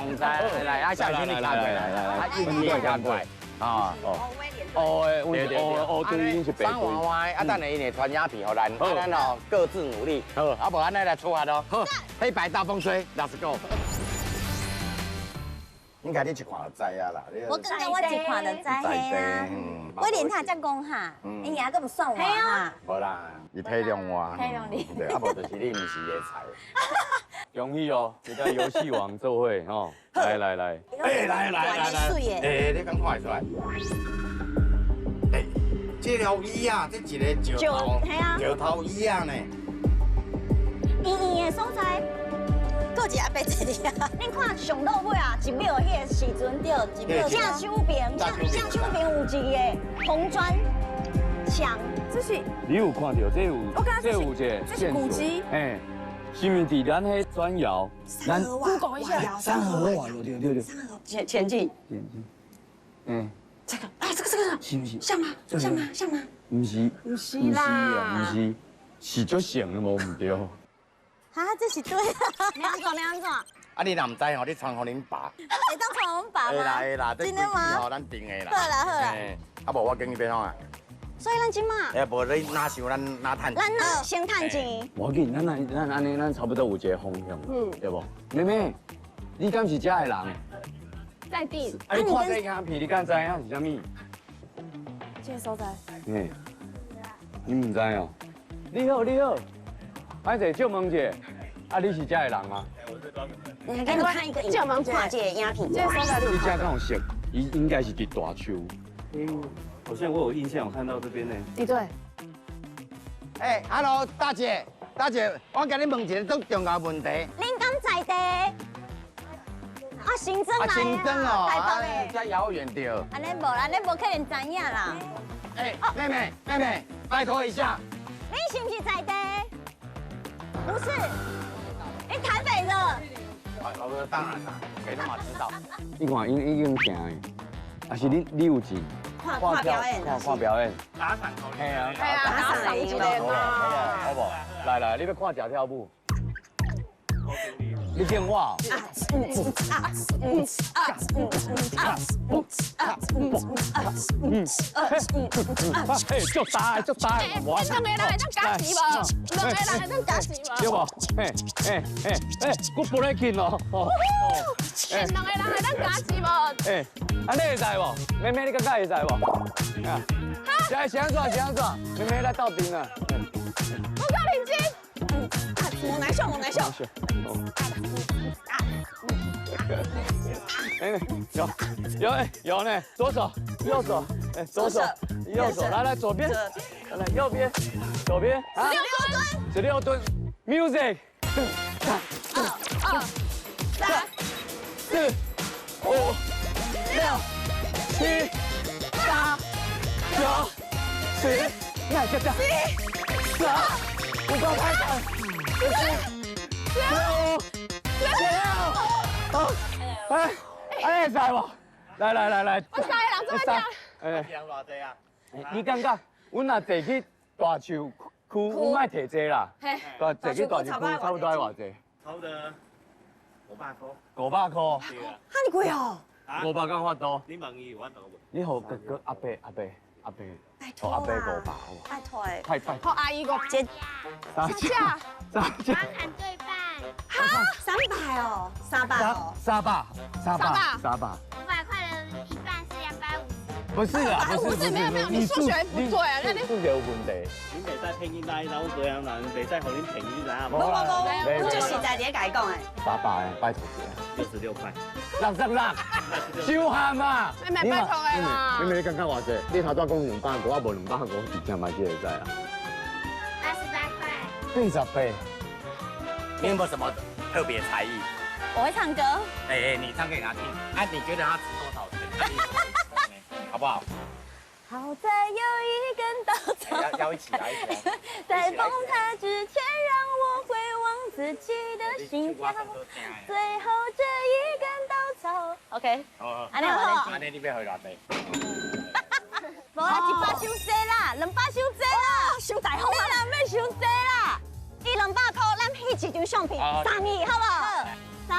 唔知，来啊，夏雨欣你看过来，啊，英语看过来。啊哦，对，已经是白鬼。娃娃，啊，等下伊传鸦片给咱，啊，咱哦各自努力，好，啊，无咱来出发咯。好，黑白大风吹 ，Let's go。应该你一看就知啊啦。我感觉我一看就知嘿啊。威廉他才讲哈，伊也个唔算我哈。无啦，伊体谅我。体谅你。对，啊，无就是你唔是个菜。容易哦，你跟游戏王做会哦。来。哎，来，哎，你敢看会出来？哎，这条椅啊，这一个石头椅啊呢。圆的所在。搁一个白坐哩啊！恁看上落尾啊，一秒迄个时阵对，一秒正手边有一个红砖墙，这是你有看到这有一个这是古迹，哎，是毋是伫咱迄砖窑？咱 Google 一下，三河哇，对，前进，嗯，这个啊，这个是不是？像吗？不是啦，不是，是足像的无唔对。哈，这是对啊！你安怎？啊，你若唔知吼，你传互恁爸。会当传阮爸吗？会啦，真的吗？吼，咱定的啦。好啦。啊，无我建议变怎啊？所以咱今嘛，哎，无你哪想咱哪趁钱？咱先趁钱。我紧，咱安尼，咱差不多有一个方向，对不？妹妹，你敢是遮的人？在地。啊，你看这鸦片，你敢知影是啥物？这个所在。你唔知哦？你好。歹势借问者，啊，你是遮的人吗？我是专门的。你给我看一个借问看这个鸦片。这个所在你遮敢有熟？应该是伫大树。好像我有印象，我看到这边呢。对。哎 ，Hello， 大姐，我跟你问一个最重要问题。恁敢在地？啊，新增来啊！新增哦，台北的。遮遥远着。安尼无可能知影啦。哎，妹妹，拜托一下。你是不是在地？不是，你台北的。当然啦，谁他妈知道？你看，已经行的，还是你有钱？看表演，看表演。打赏考虑。打赏一点啊！好不？来，你要看假跳舞？你见我？嘿，足大，我两个人会当加钱无？两个人会当加钱无？对无？我不来紧哦。两个人会当加钱无？安尼会使无？妹妹，你感觉会使无？是安怎？妹妹来斗阵啊！我够认真。猛男秀。有呢，左手、右手，左手、右手，来左边，来右边，左边，16吨 ，music， 2、3、4、5、6、7、8、9、10，来这边，12、5个开始，15、16、哎，会使无？来，我三个人做咩？人偌济啊？你感觉，阮若坐去大树区，阮莫摕济啦。坐去大树区差不多要偌济？差不多500塊。对啊。哈尼贵哦500敢发多？你问伊有法度无？你好，哥阿伯，阿伯500好。拜托哎，快！好阿姨个姐，下架。喊对半。哈，300哦，300哦300。500块的一半是250。不是啊，不是，没有，你数学不对啊，你数学有问题。恁袂使骗囡仔，然后这样人袂使互恁骗你知影无？我就实在伫甲伊讲诶。300的，拜托一66块。 66，小喊嘛！你咪拜托的啦。你感觉偌济？你头拄讲200個，我無200個，直接嘛就會知啊。 88塊。88。你有没有什么特别才艺？我会唱歌。哎，你唱给他听。哎，你觉得他值多少钱？好不好？好在有一根稻草。要一起来，一起来。在崩塌之前，让我回望自己的心跳。最后这一根稻草。OK。哦。安尼好。安尼你要回偌济？无啦，100伤济啦，200伤济啦，伤大方啦，免伤济啦。伊200块，咱翕一张相片，送伊好不好？3、2、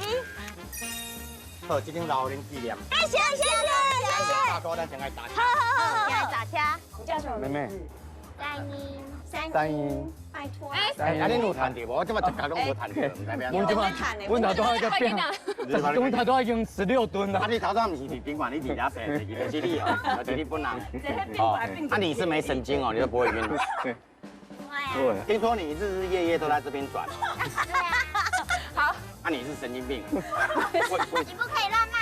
1。好，这张老人纪念。谢谢谢谢谢谢。大哥，咱先来打车。好，先来打车。你叫什么？妹妹。三英。拜托。哎，你有弹着无？我这么一家拢无弹着，唔知边。我这么，我头拄个变，我头拄已经16吨了。啊，你头拄唔是伫宾馆，你伫遐坐，就是你哦，就是你本人。哦，啊，你是没神经哦，你都不会晕。对。听说你日日夜夜都在这边转。好。啊，你是神经病。你不可以乱骂。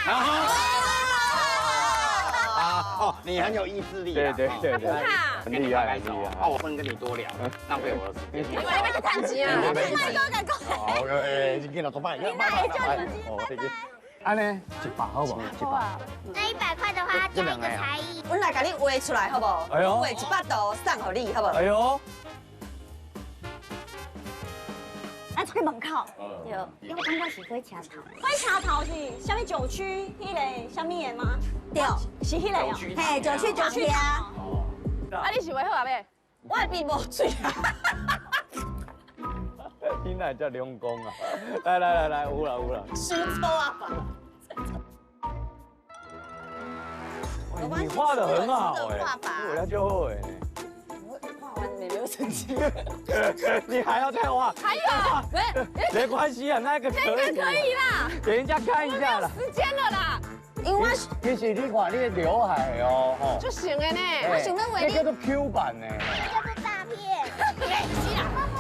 哦，你很有意志力。对，很厉害，很厉害。哦，我不能跟你多聊，浪费我的时间。你要去趁钱啊？卖讲。好，已经了，走吧。你买就拜拜。安尼100好不好？100。那100块的话，加一个才艺。我来给你画出来，好不好？哎呦，画100度送给你，好不好？哎呦。咱出去门口。对，因为刚开始会车头。会车头是什么酒区？迄个什么的吗？对，是迄个哦。嘿，酒区啊。啊，你是为好啊呗？我比无水啊。你那叫两公啊！来，有了。输错啊！你画的很好哎，我要就会。画完没有成绩。你还要再画？还有，没关系啊，那个可以啦，给人家看一下啦。时间了啦，因为其实你看你的刘海哦，就行了呢。我想问那叫做 Q 版呢。叫做诈骗。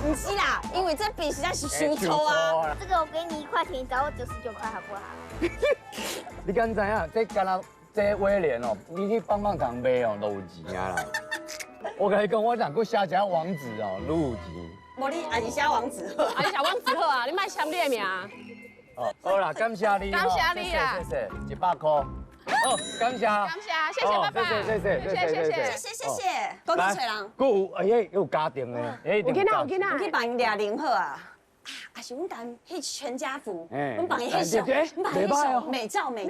不是啦，因为这笔实在是输错啊。这个我给你1块钱，你找我99块好不好？你敢知影？这干那这威廉哦，你去棒棒糖买哦，都有钱啊啦。我跟你讲，我想去写一下王子哦，都有钱。无你还是写王子好，啊，你小王子好啊，你卖签你的名。哦，好啦，感谢你，感谢你啦，谢谢，100块。哦，感谢，谢谢爸爸，谢谢，恭喜找人。佫有有家庭的，有囡仔，去帮因掠零好啊。啊，是阮单迄全家福，阮帮伊翕相，阮帮伊翕美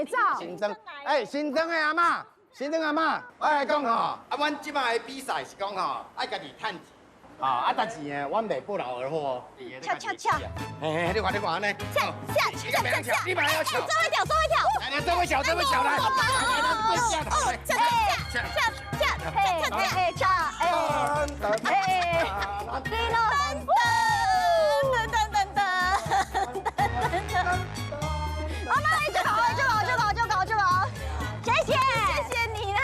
照。新增，新增的阿嬷，我来讲吼，阮即摆的比赛是讲吼，爱家己趁钱。但是呢，阮袂不劳而获。跳。嘿，你看安尼。跳，你不要跳。这会跳。来，这么小来。妈妈，就跑，谢谢你啦。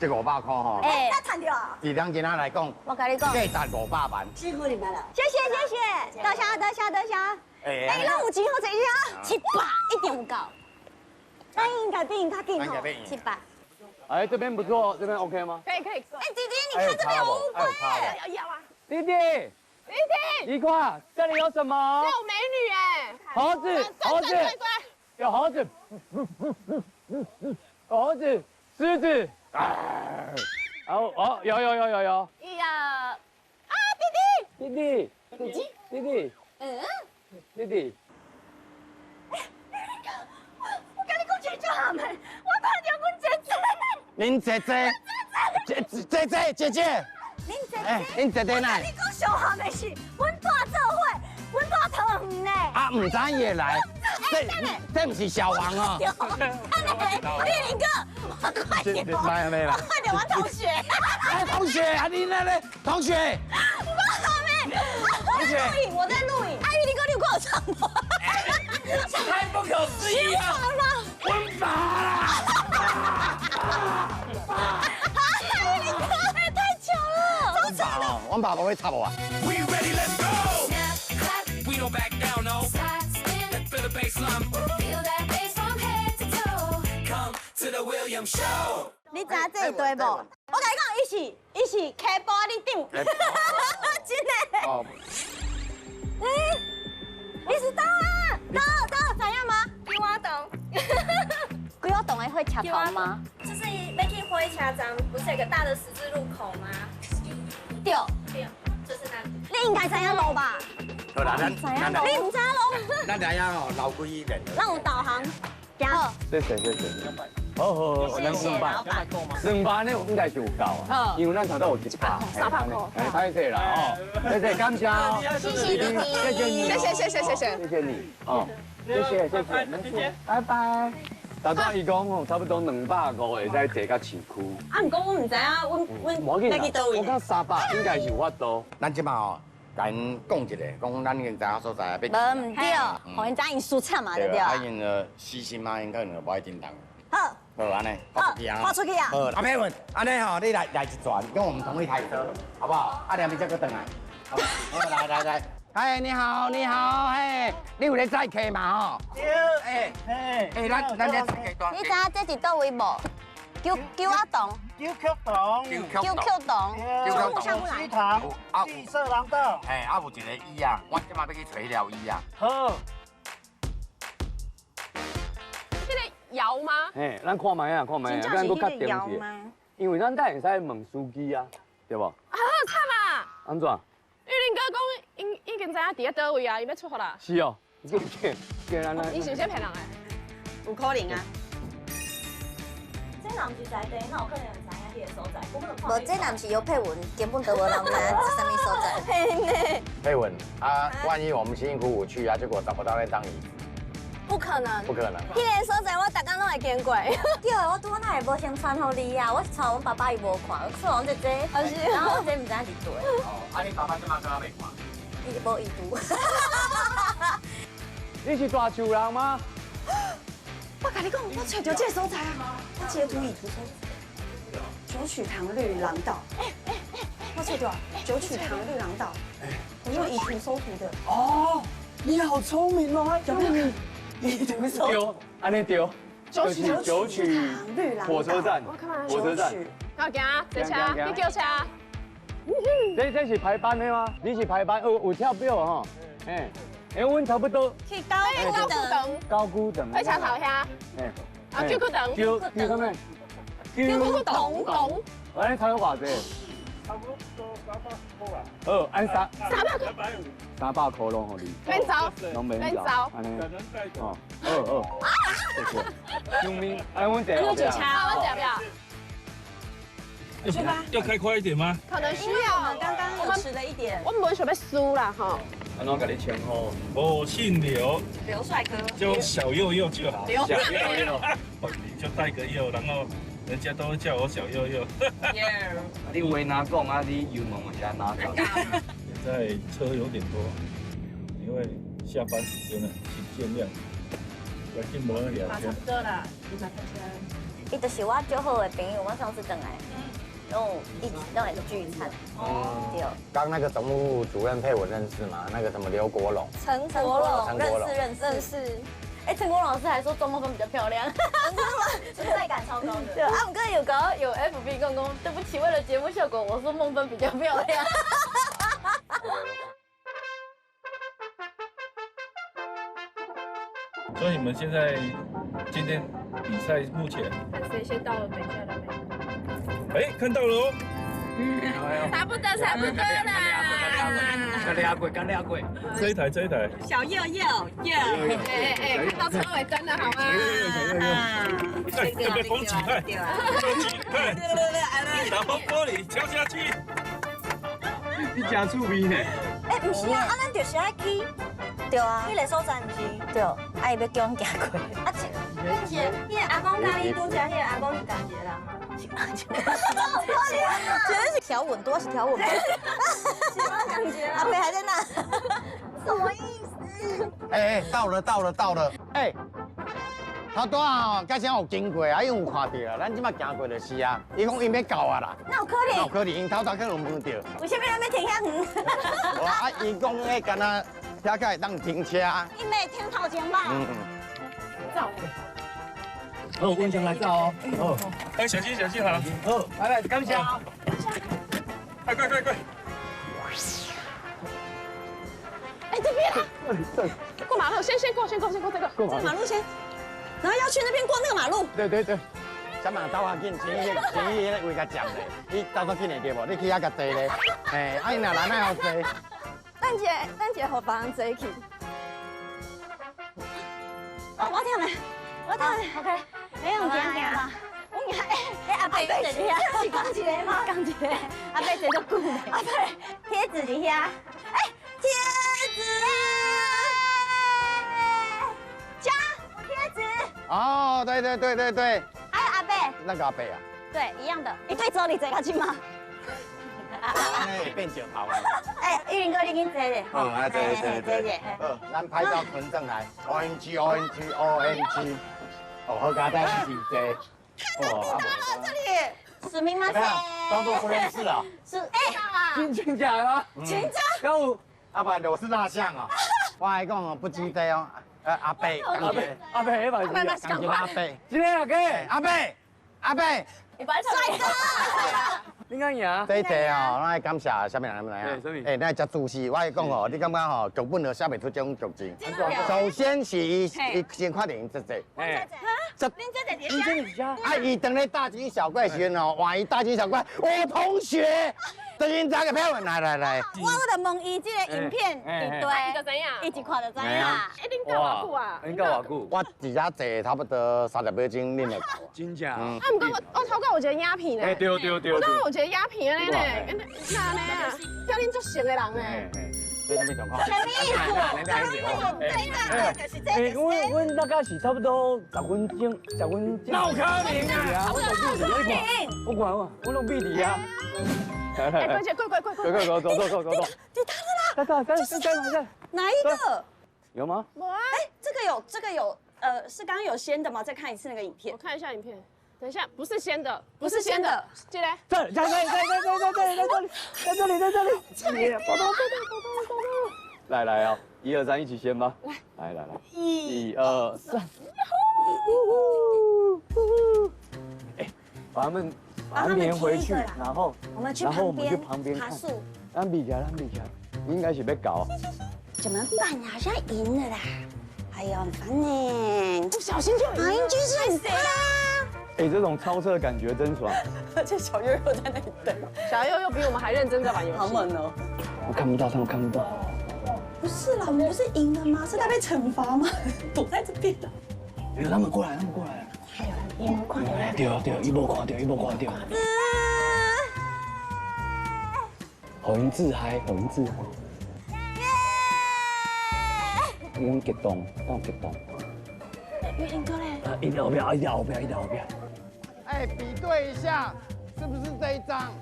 这500块吼，那赚着啊？以两斤仔来讲，我跟你讲，价值500万。辛苦你们了，谢谢，多谢。哎，咱有钱好坐车，700一定有够。咱应该比较紧哦，700。哎，这边不错，这边 OK 吗？可以。哎，弟弟，你看这边有乌龟。要啊。弟弟，一块，这里有什么？有美女哎。猴子，有猴子，狮子。哦，有。呀，啊，弟弟。我跟你讲一句话没？我看到阮姐姐。恁姐姐。恁姐姐哪？你讲上下的是，阮带做伙，阮带桃园呢。啊，唔知伊会来，这不是小王哦。丽玲哥，快点！快点，我同学。同学啊，你那嘞？同学。我在录影。阿玉，你给我过场吗？太不可思议了！温法啦！太巧了！温法哦，温法不会插我啊。你知这一对不？我跟你讲，伊是 K 玻璃顶，真的。卡头吗？就是要去火车站，不是有个大的十字路口吗？对，就是那里。你应该知影路吧？好啦，你唔知路？咱来啊吼，老几人？咱有导航，行。谢谢。好，2班呢应该是有够啊，因为咱头都有100。300块。哎，太谢啦哦，谢谢，感谢哦，谢谢你，谢谢你哦，谢谢，拜拜。大家伊讲吼，差不多250会使坐到市区。啊，唔讲我唔知啊，阮要去倒位？我讲300应该是有法度。咱即马吼，甲因讲一下，讲咱已经知影所在要。无唔对，互因知影输惨嘛，对不对？啊，因个死心嘛，因可能无爱叮当。好，好安尼，发出去啊！发出去啊！好，阿佩文，安尼吼，你来一转，跟我们同一台车，好不好？啊，两边再过等来。好，来。哎，你好，嘿，你有咧载客嘛吼？对，咱咧载客端。你知影这是倒位无？九阿洞。九曲洞。中午上不来。西塘。绿色廊道。哎，有一个椅啊，我即马要去找迄条椅啊。好。这个摇吗？嘿，咱看卖啊，咱搁较定一因为咱等会使问司机啊，对无？啊，惨啊！安怎？玉林哥讲，已经知影伫咧倒位啊，伊要出发啦。是哦，你咱伊是先骗人的，有可能啊。这若唔是在地，那有可能唔知影迄个所在。无，这若唔是尤佩文，根本就无人知影是啥物所在。嘿呢。佩文啊，万一我们辛辛苦苦去啊，结果找不到那张椅子。不可能。迄个所在我逐工拢会经过。对，我拄那会无先传互你啊，我是传阮爸爸伊无看，我传阮姐姐，然后我姐唔知影是对。哦，啊，你爸爸即马刚刚未看？伊无意图。你是大树人吗？我甲你讲，我找到这个所在啊！我截图以图搜九曲堂绿廊道。我找到九曲堂绿廊道，我用以图搜图的。哦，你好聪明哦，小妹你以图搜丢，安尼丢，就是九曲火车站，火车站。我行，坐车，你叫车。这是排班的吗？你是排班，有跳表哈，哎，阮差不多去高古等，在车头遐，啊，九曲等，九什么？九等，安尼差偌济？差不多300块啊。哦，按350块拢互你。免走，拢免走，安尼。可能再走。谢谢。救命！哎，阮坐后边。我坐表。要开快一点吗？可能需要。我们刚刚迟了一点。我们不想要输啦哈。安怎甲你称呼？我姓刘，刘帅哥，叫小佑佑就好。刘小佑佑，你就带个佑，然后人家都会叫我小佑佑。你话哪讲啊？你油门是安哪讲？现在车有点多，因为下班时间了，请见谅。我进门2天。差不多啦，伊就是我最好的朋友，我上次回来，一起都会聚餐。对。刚那个总务主任佩文认识吗？那个什么刘国龙。陈国龙认识。哎，陈国龙老师还说庄梦芬比较漂亮，真的吗？存在感超高的。对，啊，我刚才有 FB 公公，对不起，为了节目效果，我说梦芬比较漂亮。所以你们现在今天比赛目前，看谁先到了，等一下的哎，看到了哦。差不多啦。刚俩过。这一台。小佑佑，哎，看到车尾灯了好吗？要不要风起看？然后玻璃敲下去。你真趣味呢。哎，不是啊，咱就是爱去。对啊，迄个所在毋是？对，伊要叫阮行过。啊，是，迄个阿公甲你拄则，迄个阿公是同一个人吗？绝对是条纹多，是条纹。喜欢感觉阿培还在那，什么意思？哎，到了！哎，头拄啊，假使有经过啊，伊有看到啊，咱即马行过就是啊。伊讲伊要到啊啦。那有可能？因头可能摸到。为什么要停遐远？我啊，伊讲迄干那遐个会当停车。伊没停头前吧？走。好，我先来照哦。好，哎，小心好。好，来，感谢。快！哎，这边啊！过马路，先过这个。过马路先，然后要去那边过那个马路。对。什么走较紧，钱伊咧为甲占咧，你走较紧会对无？你去遐甲坐咧，哎，啊，伊若人爱好坐。咱姐互别人坐去。我跳嘞，OK，你用行行吧。我行，阿伯坐伫遐，这是讲一个吗？讲一个，阿伯坐足久嘞。阿伯，贴纸伫遐，贴纸，加贴纸。哦，对。还有阿伯。那个阿伯啊。对，一样的。你对走你坐较近吗？会变石头啊！玉林哥，你紧坐咧。对。好，咱拍照存证来 ，ONG。哦，好佳在一起坐。哦，这里，史密马塞。当做不认识啊？是真假吗？真假。有。阿伯，我是蜡像哦。我来讲哦，不记得哦。阿伯，阿伯，阿伯，感谢阿伯。今天阿哥，阿伯。帅哥。你敢赢？这一题哦，咱来感谢什么人来啊？哎，咱真注视，我来讲哦，你感觉吼，剧本就写袂出这种剧情。首先是伊先看电影这只，您这里啊，伊当咧大惊小怪时哦，换伊大惊小怪，我同学，等于哪个票？来。我就问伊这个影片一堆，就怎样？一起看就知啦。一定够偌久啊？你够偌久？我伫遐坐差不多30秒钟，恁会到。真假？啊，不过我超过有一个鸦片嘞。对。我刚有一个鸦片嘞，那呢啊，叫恁足熟的人嘞。这什么状况？什么意思？阮大概是差不多10分钟。闹可能啊！我管，我弄壁底啊。快姐，快！走。你他的啦！在哪一个？有吗？这个有，是刚刚有先的吗？再看一次那个影片。我看一下影片。等一下，不是先的，进来。在这里。来哦，1、2、3，一起先吧。来，1、2、3。哎，把他们粘回去，然后我们去旁边看。咱比起来，应该是要搞。怎么办呀？好像赢了啦！哎呦，很烦呢，不小心就赢。马英九是很谁啦？哎，这种超车感觉真爽。而且小悠悠在那里等，小悠悠比我们还认真在玩游戏。好猛哦！我看不到，他们看不到。不是啦，我们不是赢了吗？是他被惩罚吗？躲在这边的。有他们过来。还有一模看到。对，一波看到。好音自嗨。我激动。玉林哥嘞？一定后边。哎，比对一下，是不是这一张？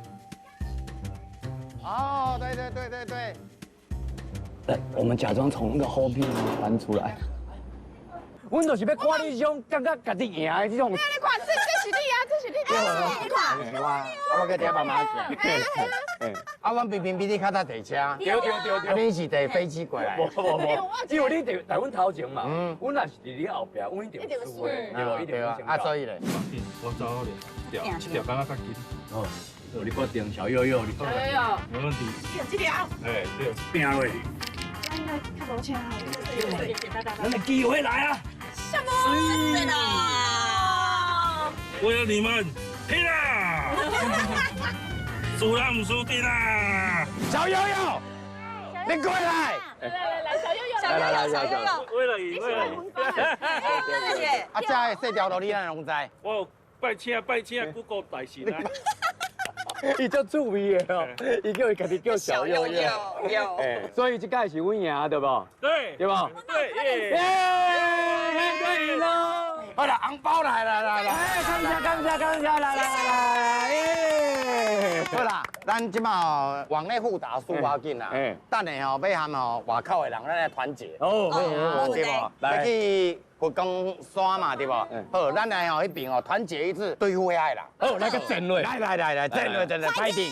哦，对。来，我们假装从那个后片翻出来。阮就是要看你这种感觉家己赢的这种。你看，这是你啊，这是你。你看，我搁底慢慢讲。啊，阮平比你较早坐车。对。你是坐飞机过来。因为你在阮头前嘛，阮若是伫你后边，阮一定输的，对啊。啊，所以咧，我走好了，调刚刚较紧。哦，你决定小悠悠，小悠悠，没问题。这条。哎，对，拼落去。看不清啊。咱的机会来啊！什么？对的。为了你们，拼啦！输人唔输阵啊！小悠悠，你过来！来，小悠悠，为了赢。啊，这细条路你哪拢知？我拜请 Google 大神啊！伊叫趣味的哦，伊叫伊家己叫小悠悠。所以这届是阮赢，对不？对，对不？对，对喽！好了，红包来，感谢，来！好啦，咱即马往内互打输要紧啦。等下吼要喊吼外口的人咱来团结。哦，对不？来去佛光山嘛，对不？好，咱来吼迄边吼团结一致对付遐个人。好，来个战略。来，战略，快点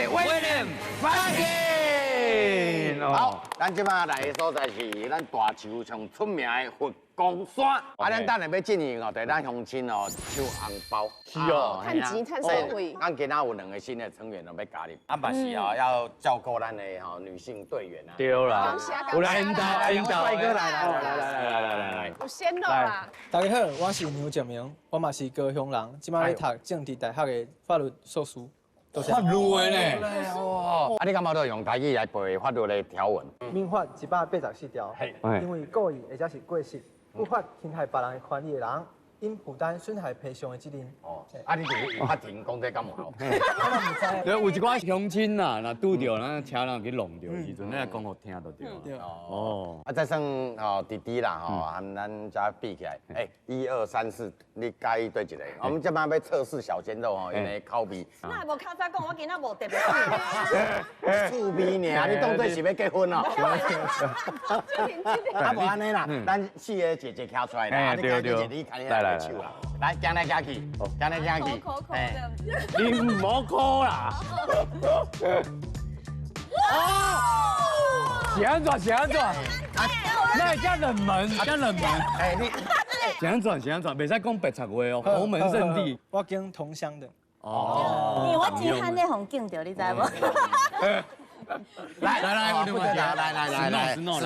！William fighting！好，咱即摆来的所在是咱大树上出名的佛光山，咱等下要进去哦，对咱乡亲哦收红包。是哦，趁钱趁社会。咱今仔有2个新的成员要加入，嘛是哦要照顾咱的女性队员啊。对啦，有来引导，帅哥来，有鲜肉啦。大家好，我是牛建明，我嘛是高雄人，即摆咧读政治大学的法律硕士。法律的呢？哦，你感觉都用台语来背法律的条文？民法184条，因为故意或者是过失，不法侵害别人的权利的人，应负担损害赔偿的责任。哦，你就是法庭讲这干嘛？对，有一寡乡亲呐，若拄着咱车人去弄着的时阵，你来讲互听就对。哦，再算弟弟啦，和咱家比起来，1、2、3、4，你介意对一个？我们这摆要测试小鲜肉因为口味。那无较早讲，我今仔无特别趣味呢，你当作是要结婚哦？啊，无安尼啦，咱4个姐姐挑出来啦，对，你看你来手啦，来行来行去，行来行去，你唔好哭啦。哦，是安怎？那遮冷门，你是安怎？袂使讲白贼话哦，豪门圣地。我经同乡的。因为我只喊你红敬着，你知无？来，我不得了，来，石诺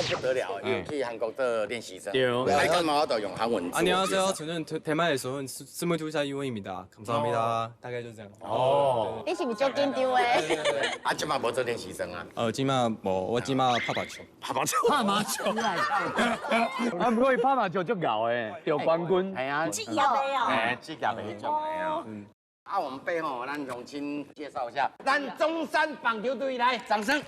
不得了，又去韩国的练习生，来干嘛都用韩文。안녕하세요，저는 대만에서 온 22살 유원입니다. 감사합니다.大概就这样。哦，你是不是足紧张诶？啊，今嘛无做练习生啊？我今嘛拍麻球。啊，不过伊拍麻球足牛诶，得冠军。系啊，职业的职业的迄种的啊，我们背后咱乡亲介绍一下，咱中山棒球队来，掌声。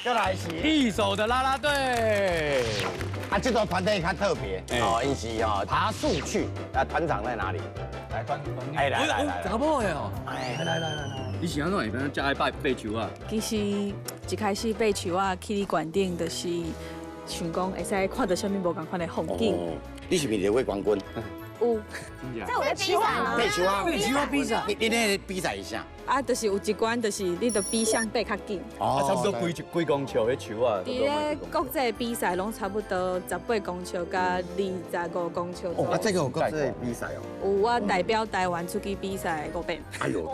再来是一手的啦啦队。啊，这个团队较特别因是爬树去，团长在哪里？来团，来，查某的哦，来，你是安怎会变遮爱爬球啊？其实一开始爬球啊，去你馆顶就是想讲会使看到什么无同款的风景。你是不是会冠军？有，这有在比赛吗？爬球比赛，你那比赛一下。啊，就是有一关，就是你得比相爬较紧。差不多几公尺的球啊？伫咧国际比赛拢差不多18公尺甲25公尺。啊，这个有国际比赛哦。有，我代表台湾出去比赛5遍。哎呦，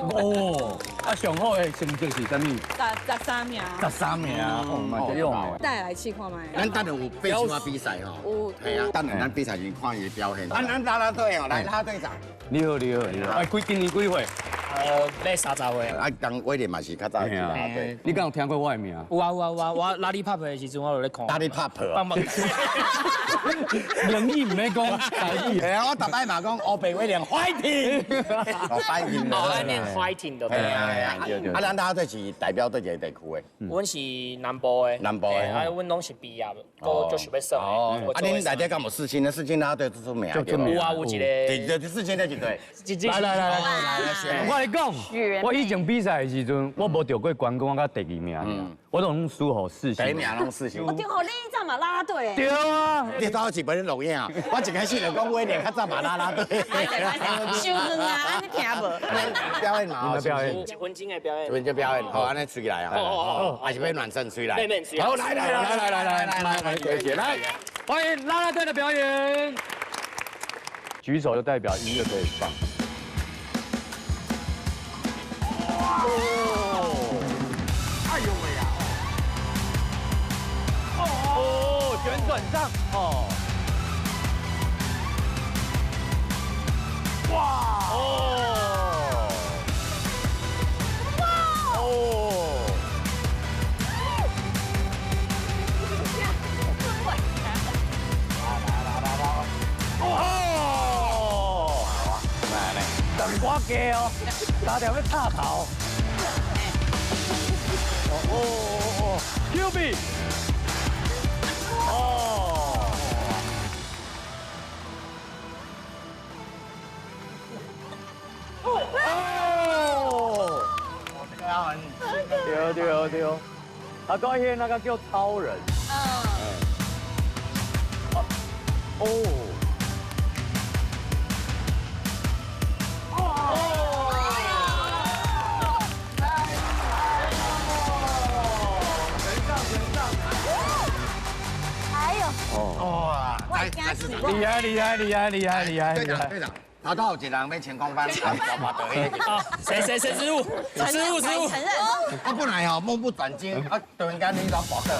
啊，上好的成绩是啥物？13名。13名，蛮这样。带来试看卖。咱等下有爬球比赛有。系啊，等下咱比赛前看伊的表现。咱啦啦队来啦队长。你好。哎，今年几岁？咧30岁。啊，刚威廉嘛是较早啦队。你敢有听过我的名？有啊，我拉力拍的时阵我就咧看。拉力拍棒棒。人意唔要讲，系啊，我逐摆嘛讲欧北威廉 fighting，fighting，咱练 fighting 就对啊。啊，咱啦队是代表对一个地区的。阮是南部的。啊，阮拢是毕业，我就想要升。啊，恁内底敢有4青的4青啦队出名？有啊，有一个。就4青的一队。来，我跟你讲，我以前比赛的时阵，我无得过冠军，我甲第2名，我都拢输互4星。第1名拢4星。我听好你早嘛啦啦队。对啊，你到一本录影啊，我一开始就讲威廉较早嘛啦啦队。修正啊，你听无？表演嘛，表演。1分钟的表演。1分钟表演，好，安尼吹起来啊。还是要暖身吹来。好，来，欢迎啦啦队的表演。举手就代表音乐可以放。哎呦喂呀！旋转上哇！我加哦，打条要插头。QB。对，啊，刚迄那个叫超人。哇，厉害厉害厉害厉害厉害！队长，头头有一人要前空翻，小马得迄个。谁失误？失误！承认。他本来哦目不转睛，啊突然间你老跑掉。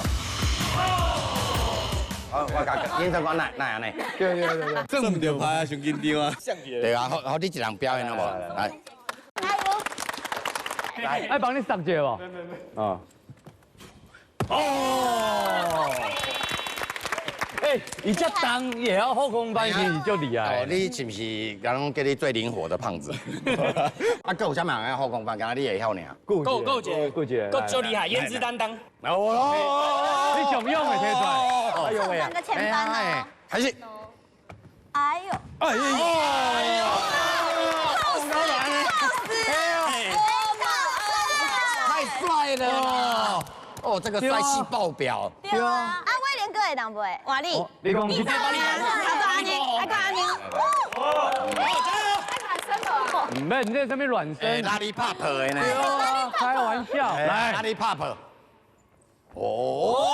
我甲演说我哪安尼？对，这么牛排啊，上紧张啊！对啊，好你一人表演好无？来，来，爱帮你上节不？啊。哦。哎，你这当也要后空翻，其实就厉害。哦，你是不是刚叫你最灵活的胖子？啊，够啥物人后空翻？刚才你会晓呢？够姐，够就厉害，颜值担当。哦，你想用的贴出来。哎呦喂！两个前翻哦。还是。哎呦！哎呦！好太帅了！哦，这个帅气爆表。对啊。啊，威廉哥会当不会？哇你！你讲你他做安尼，爱干安尼。唔免，这什么软身？拉力 pop 的呢？对啊，开玩笑。来，拉力 pop。哦！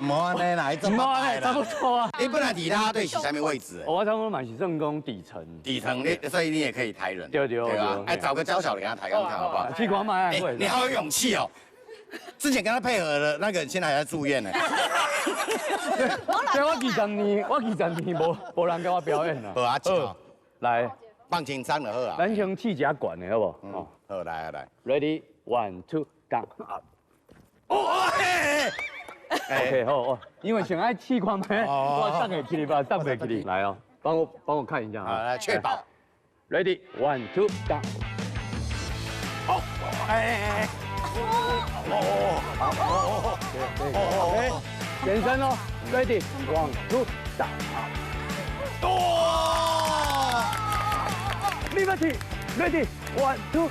冇安尼啦，这么快差不多啊。你本来底拉队是啥位置？我差不多嘛是正攻底层。底层，所以你也可以抬人。对啊，哎，找个娇小的给他抬看看好不好？气管买会。你好有勇气哦！之前跟他配合的那个现在还在住院呢。对，我20年无人跟我表演啦。好啊，好，来，放轻松就好啊。咱先气甲管的好不？哦，好，来。 Ready, 1, 2, go。OK， 好，因为想爱气管咩，我上得起你吧，上得起你。来哦，帮我看一下啊，来确保。Ready, 1, 2, go。好，延伸哦 ，Ready, 1, 2, go。Liberty, Ready, 1, 2, go。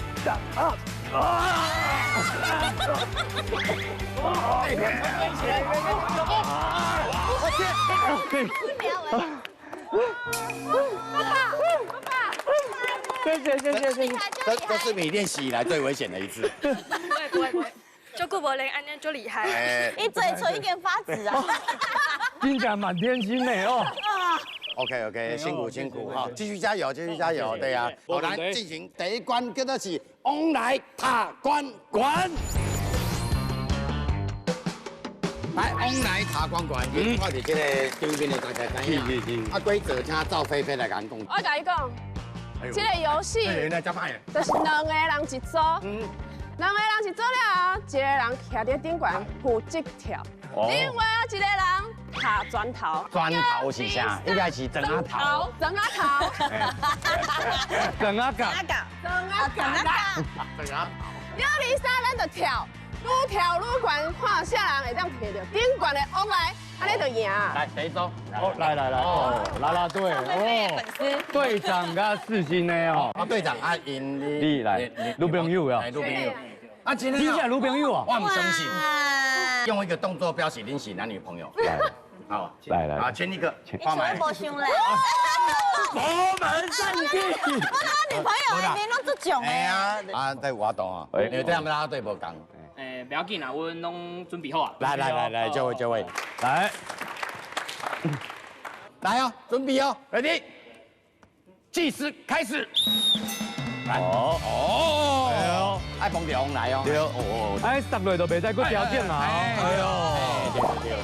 谢谢。这是你练习以来最危险的一次。不会，就顾柏林安尼就厉害。你嘴唇已经发紫啊！听起来蛮天心的哦。OK， 辛苦哈，继续加油，对呀。好，来进行第一关，跟得起往来塔关关。来，往来塔关关，看到这个对面的大家知影。啊，规则请赵菲菲来讲讲。我甲你讲，这个游戏就是两个人一组，两个人一组了，一个人徛在顶管负责跳，另外一个人下砖头。砖头是啥？应该是砖仔头。砖仔头。砖仔角。了离三咱就跳，愈跳愈悬，看啥人会当摕到顶管的往来，安尼就赢。来，谁走？来，哦，啦啦队哦，队长跟世新的哦。啊，队长啊，因你来，女朋友啊。女朋友。啊，今天你是女朋友啊？我唔相信。用一个动作表示你是男女朋友。来，好，来，啊，牵一个，画眉。无想嘞。佛门圣地。我女朋友的面拢这种哎呀，啊，在活动啊，因为这样拉队无共。不要紧啊，我拢准备好啊。来，就位，来哦，准备哦 ，ready， 计时开始。哦，爱碰着往来哦。对哦，哎，10岁都袂使搁调整啊。哎呦，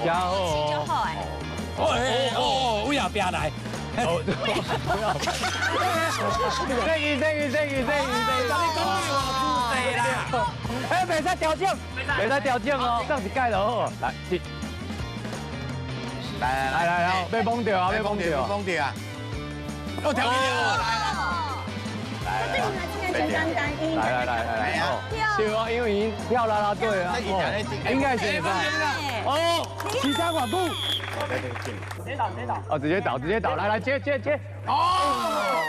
真好哦，为后壁来。正义，哎，袂使调整，哦，这样子改就好。来，被崩掉啊！又调皮了，来，对啊，因为已经跳啦啦队啊，应该是吧？哦，其他管部，直接倒，来，接，哦，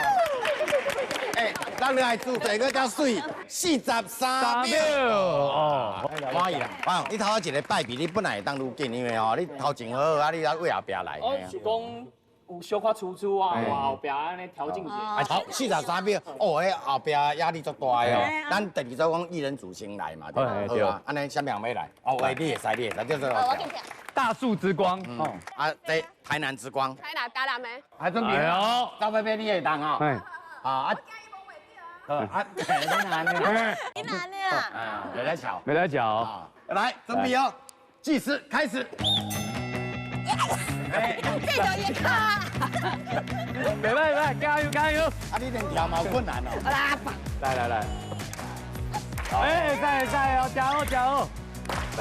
哎，咱来做这个叫水43秒，哦，满意啦，哇，你头一个拜比，你本来会当愈紧，因为哦，你头前好啊，你要为后壁来。我是讲有小可粗粗啊，哇后边安尼调整一下。好，43秒，哦，迄后壁压力足大哦。咱第二组讲一人组先来嘛，对吧？对啊，安尼啥人要来？哦，喂，你会使，就是。大树之光，啊，这台南之光。台南嘉南的。还准备哦，赵贝贝你会当哦。啊。啊，你难的，你难的啊！没来巧，没来巧。来，准备哦，计时开始。这条也卡。没办，加油加油！啊，你连跳嘛困难哦。来，哎，加油，加油！哎，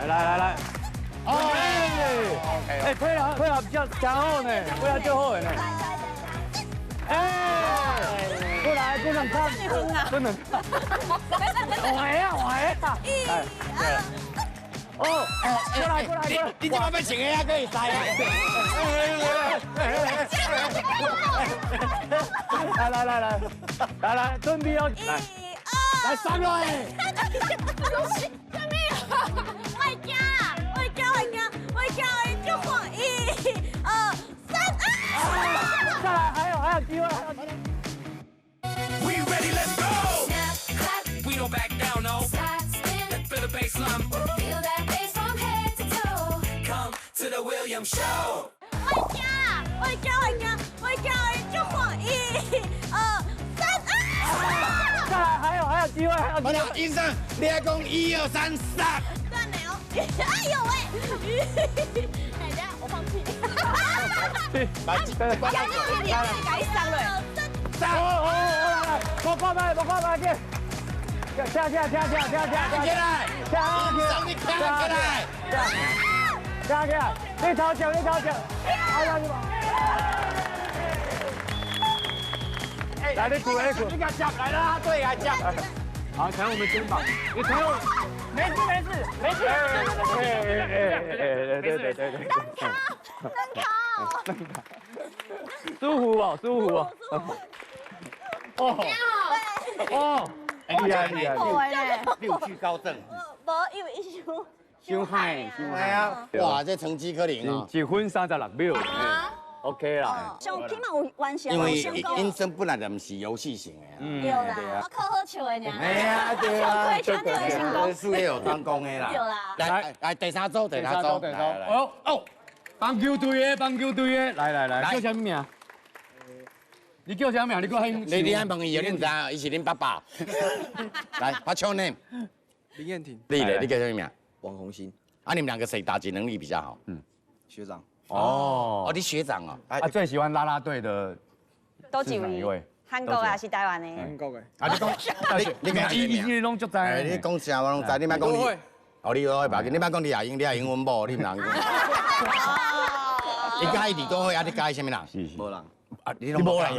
来，哎，配合比较加好呢，配合就好呢。哎，过来，不能看，不能看。我呀！哦，过来，你这把要穿的还可以塞啊！来，准备哦，来3个哎！我惊啦！我就晃1、2、3再来，还有机会。We ready, let's go! We don't back down, no. Let's feel the baseline. Feel that bass from head to toe. Come to the William Show. 我惊！我就晃1、2、3再来，还有机会，慢点，医生，你还讲1、2、3、stop。算了哦！哎呦喂！哎，等下我放弃。来，改上了。来，我看麦，跳起来！你头脚！来，你鼓！你给夹来了，对，给夹。好，踩我们肩膀，你踩我。没事。对。能卡。舒服哦。哦，厉害！六句高正。无因为伤害啊！哇，这成绩可能哦。1分36秒，OK 啦。上起码有完成。因为医生本来就不是游戏型的。对啦，我靠好笑的呢。对啊，术业有专攻的啦。对啦。来，第三组。哦，棒球队的，来，叫什么名？你叫啥名？你讲很。你问伊，你唔知啊？伊是恁爸爸。来，What's your name？林彦廷。你叫什么名？王宏鑫。啊，你们两个谁打击能力比较好？学长。哦，你学长哦。啊，最喜欢啦啦队的都几位？韩国还是台湾的？韩国的。啊，你讲，你讲伊拢足知。你讲啥我拢知，你莫讲你。哦，你都会吧？你莫讲你也英文无，你唔能讲。你介意李多惠啊？你介意什么人？无人。啊，你拢无介意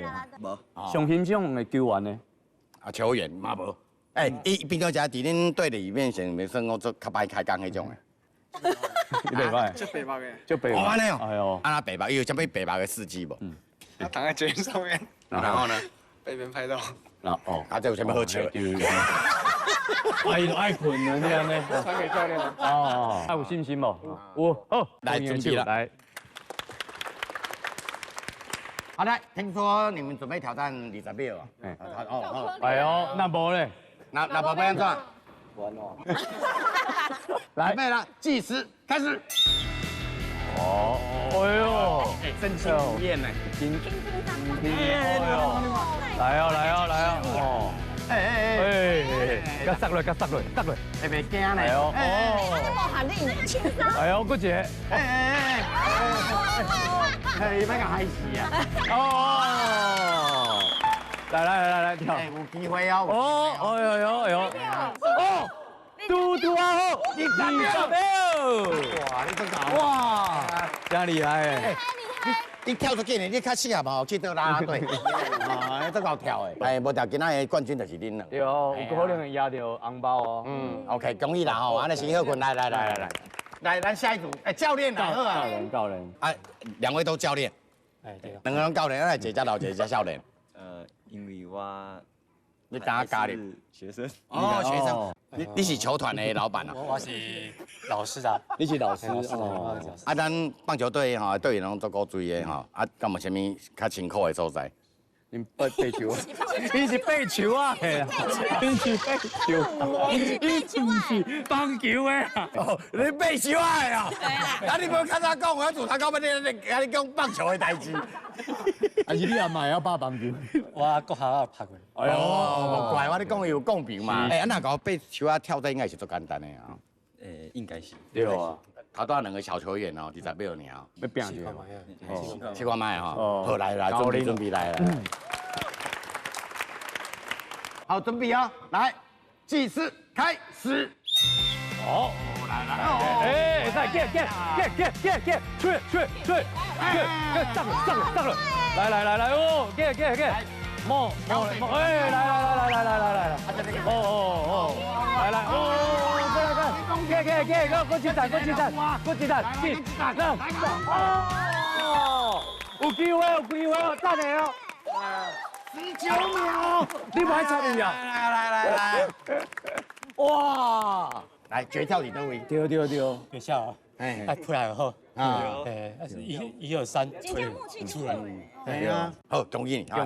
的。无。上欣赏的球员呢？啊，球员嘛无。哎，伊平常时伫恁队里面是袂算讲做较歹开工迄种的。你袂歹。就北方的。就北方。安尼哦。哎呦。啊，那北方有啥物北方的事迹无？他躺在卷上面。然后呢？被别人拍到。啊，这有啥物好笑？爱困啊，这样呢？传给教练了。哦，有信心无？有。好，来准备了。来。好的，听说你们准备挑战20秒啊？哎呦，那无咧？那无要安怎？完了。来，准备了，计时开始。哦，哎呦，真情不厌呢，哎呦，来哦，甲塞落，会袂惊呢？哎呦，good姐，你别甲害死啊！哦，来跳，有机会哦。哦，嘟啊好，你20秒，哇，你真好，哇，真厉害诶！你跳出去呢，你较适合嘛，去到啦啦队，啊，真够跳诶！哎，无条件，那冠军就是恁啦。对哦，有可能会压到红包哦。OK， 恭喜啦吼，安尼辛苦，来，咱下一组，哎，教练来好啊。教练，啊，2位都教练。哎，对。2个拢教练，咱来一只老，一只少年。因为我你当下加入学生哦，学生，你是球团的老板啊？我是老师啊，你是老师哦。啊，咱棒球队吼队员拢足够追的吼，啊，敢有啥物较辛苦的所在？你背球，你是背球啊？你是背球，你不是棒球的啊？哦，你背球啊？啊，你无较早讲，我要做他到尾你讲棒球的代志。啊，是你阿妈要打棒球？我国校也拍过。哎呦，无怪我你讲有公平嘛。哎，啊那个背球啊跳的应该是足简单的啊。应该是。对啊。头段2个小球员哦，20秒尔。要拼去。试看卖哈。好来啦，准备来了。好，准备啊，来，计时开始。好，来，哎，再get，吹，上了，来，哦，get，摸，哎，来，哦，来，哦，再来看，get，过鸡蛋，进，哦，有机会，等下哦。19秒，你不还差1秒？来，哇！来绝跳你都会。对，学校哎，出来后啊，哎，1、2、3，今天默契出来。对啊，好，恭喜你，好，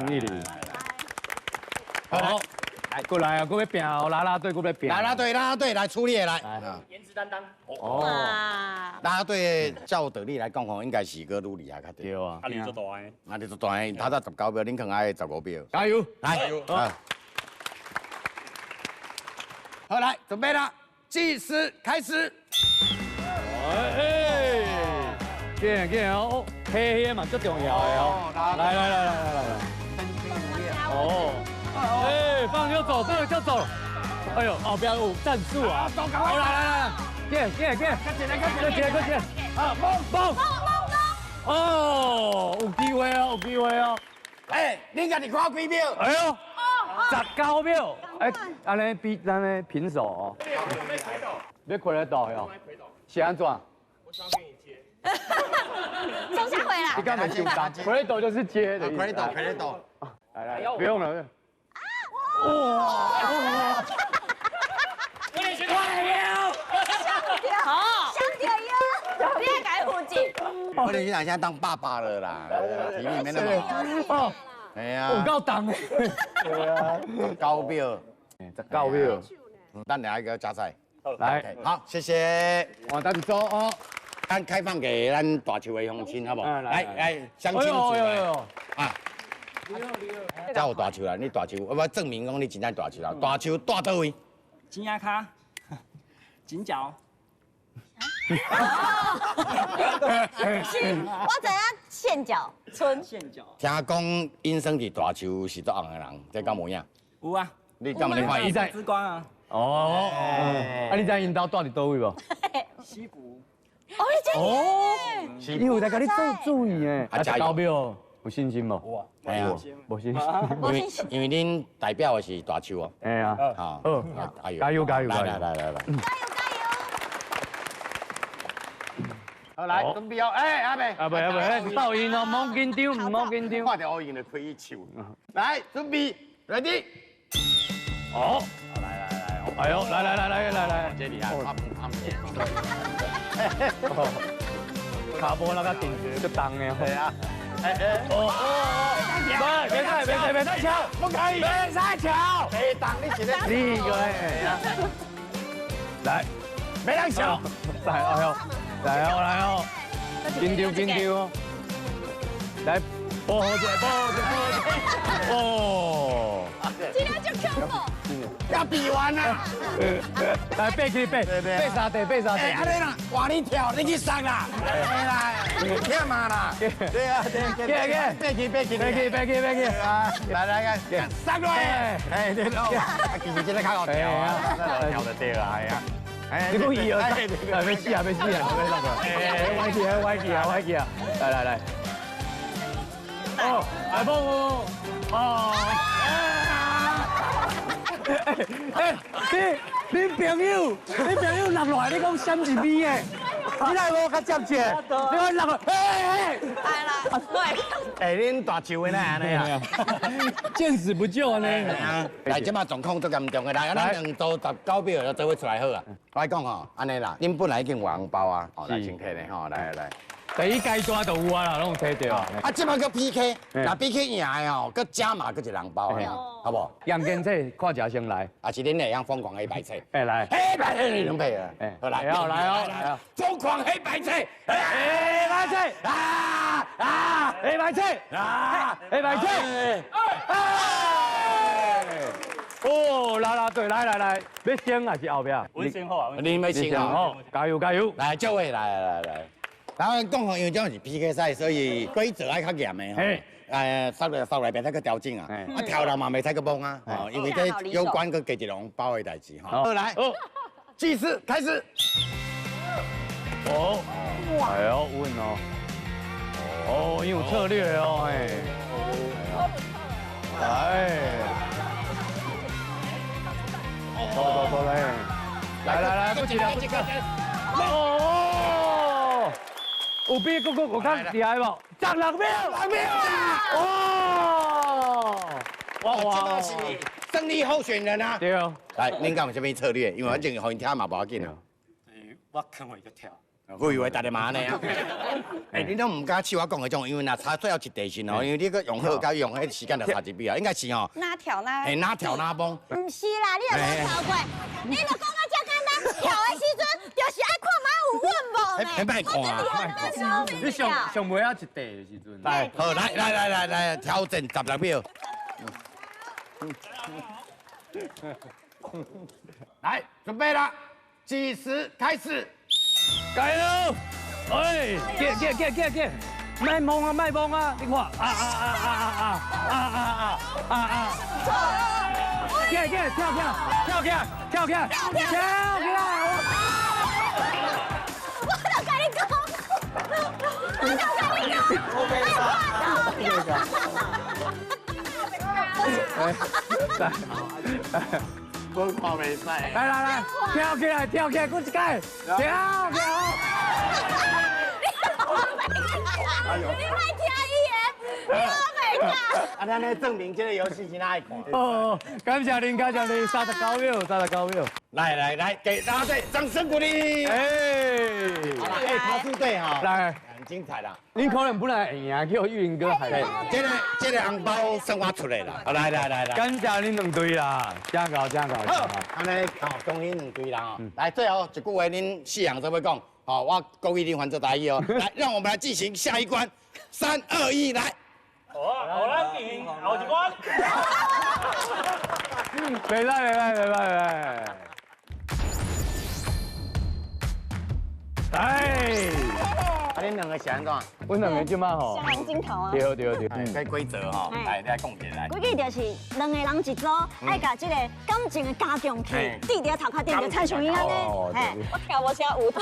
来过来啊，过要拼哦，啦啦队过要拼。啦啦队来出列来。颜值担当。哦。啦啦队照道理来讲吼，应该是个愈厉害较对。对啊。啊，你做大个。啊，你做大个，他才19秒，恁可爱15秒。加油！来，好，来准备了，计时开始。见哦，黑嘛最重要的哦。来。哦。哎，放就走，哎呦，后边有战术啊！好，来，get，快点，啊，蹦！哦，有机会哦！哎，你家己看几秒？哎呦，19秒！哎，安尼平手哦。要亏得到哟？是安怎？我想给你接。冲下回来。你干嘛紧张？亏得到就是接的。亏得到。来，不用了。哇！我也觉得快了，好，香屌哟，你也改附近。我连现在当爸爸了啦，体力没那么好。哦，哎呀，有够重的。对啊，19秒，19秒。咱下一个加赛。来，好，谢谢。我等你走哦。咱开放给咱大球的乡亲，好不好？来，相亲组啊。才有大球啦！你大球，我证明讲你真正大球啦。大球大倒位？金牙卡，金角。我知影线脚村。线脚。听讲因生伫大球是做红的人，这敢无影？有啊。你敢有咧看伊？之光啊。哦。啊，你知因兜住伫倒位无？西湖。哦，你真哦，伊有在甲你注意诶。啊，19秒。有信心无？哇，哎呀，无信心，因为恁代表的是大球哦。哎呀，好，加油！来，好来，准备哦，哎，阿妹，噪音哦，唔好紧张，看到奥运的可以手，来，准备 ，ready， 好，来，哎呦，来，这里啊，卡波那个顶就重的，对啊。别再抢，不可以，别再抢，别挡你起来，你个来，别让抢，来哦，紧张，来，保护者，哦，今天就 Q 我，要比完啦，来背啥地，哎，阿你啦，换你跳，你去上啦，来，跳嘛啦，对啊，背起，来，上来，哎，对咯，其實真係較好跳啊，跳得對啊，係啊，你故意啊，別試啊，歪機啊，來，哦，來幫我，哦。你朋友落來，你講閃一邊嘅，你来无较接切，你看人个，嘿，来啦，对，哎，恁大球的那安尼啊，见死不救呢。来，即马状况足严重的，来，咱2组19秒就做伙出来好啊。我讲吼，安尼啦，恁本来已经有红包啊，哦，来先摕咧，吼，来。第一阶段就有啊啦，拢摕到。啊，即马叫 PK， 那 PK 赢的吼，佮加码佮一红包，好不？杨建这看一下先来，啊是恁会样疯狂黑白菜？哎来，黑白菜你能配啊？好来，来，疯狂黑白菜，黑白菜黑白菜黑白菜，哦，啦对，来，要先还是后边？我先好啊，你们先哦，加油，来，各位来。然后讲吼，因为这是 PK 赛，所以规则爱较严的吼。扫来别再去调整啊，跳来嘛袂使去摸啊，因为这有关个给一红包的代志哈。好来，计时开始。哦，哎呦，稳哦，哦，有策略哦，走嘞，来，不急了。哦，有比我较厉害无？涨6秒，哇，胜利候选人啊！对，来，恁讲有啥物策略？因为反正互因听嘛无要紧啊。我肯会个跳。我以为大家嘛安尼啊。哎，你都唔敢似我讲的种，因为若差最后一地线哦，因为你个用好甲用迄时间就差1秒，应该是哦。哪跳哪？哎，哪跳哪蹦。唔是啦，你若无跳过，你若讲到这简单，跳的时阵就是爱看嘛有稳无呢？别看啊！你上袂晓一地的时阵。来，好，来，挑战16秒。来，准备了，计时开始。加油！哎，get，卖懵啊！你看，get，跳起来！我都跟你讲，我看袂使。来，跳起来，滚一届，跳！你卖听伊的，你袂教。啊，咱咧证明这个游戏是哪爱看。哦，感谢您，39秒。来，给大家队掌声鼓励。好了，桃树队哈，来，很精彩啦。您可能本来会赢，叫玉云哥害。这个红包算我出来啦。来，感谢恁2队啦，加油！好，安尼恭喜2队啦。来，最后一句话，恁4样做要讲。好，我故意连环做大意哦。来，让我们来进行下一关。3、2、1，来。好啦，赢，后一关。袂歹。哎，恁2个是安怎？阮2个即马吼，双人镜头啊。对。该规则吼，来，你来讲一下来。规矩就是2个人一组，爱甲这个感情的加强器，滴伫头壳顶就参像伊安尼。我跳无啥舞蹈。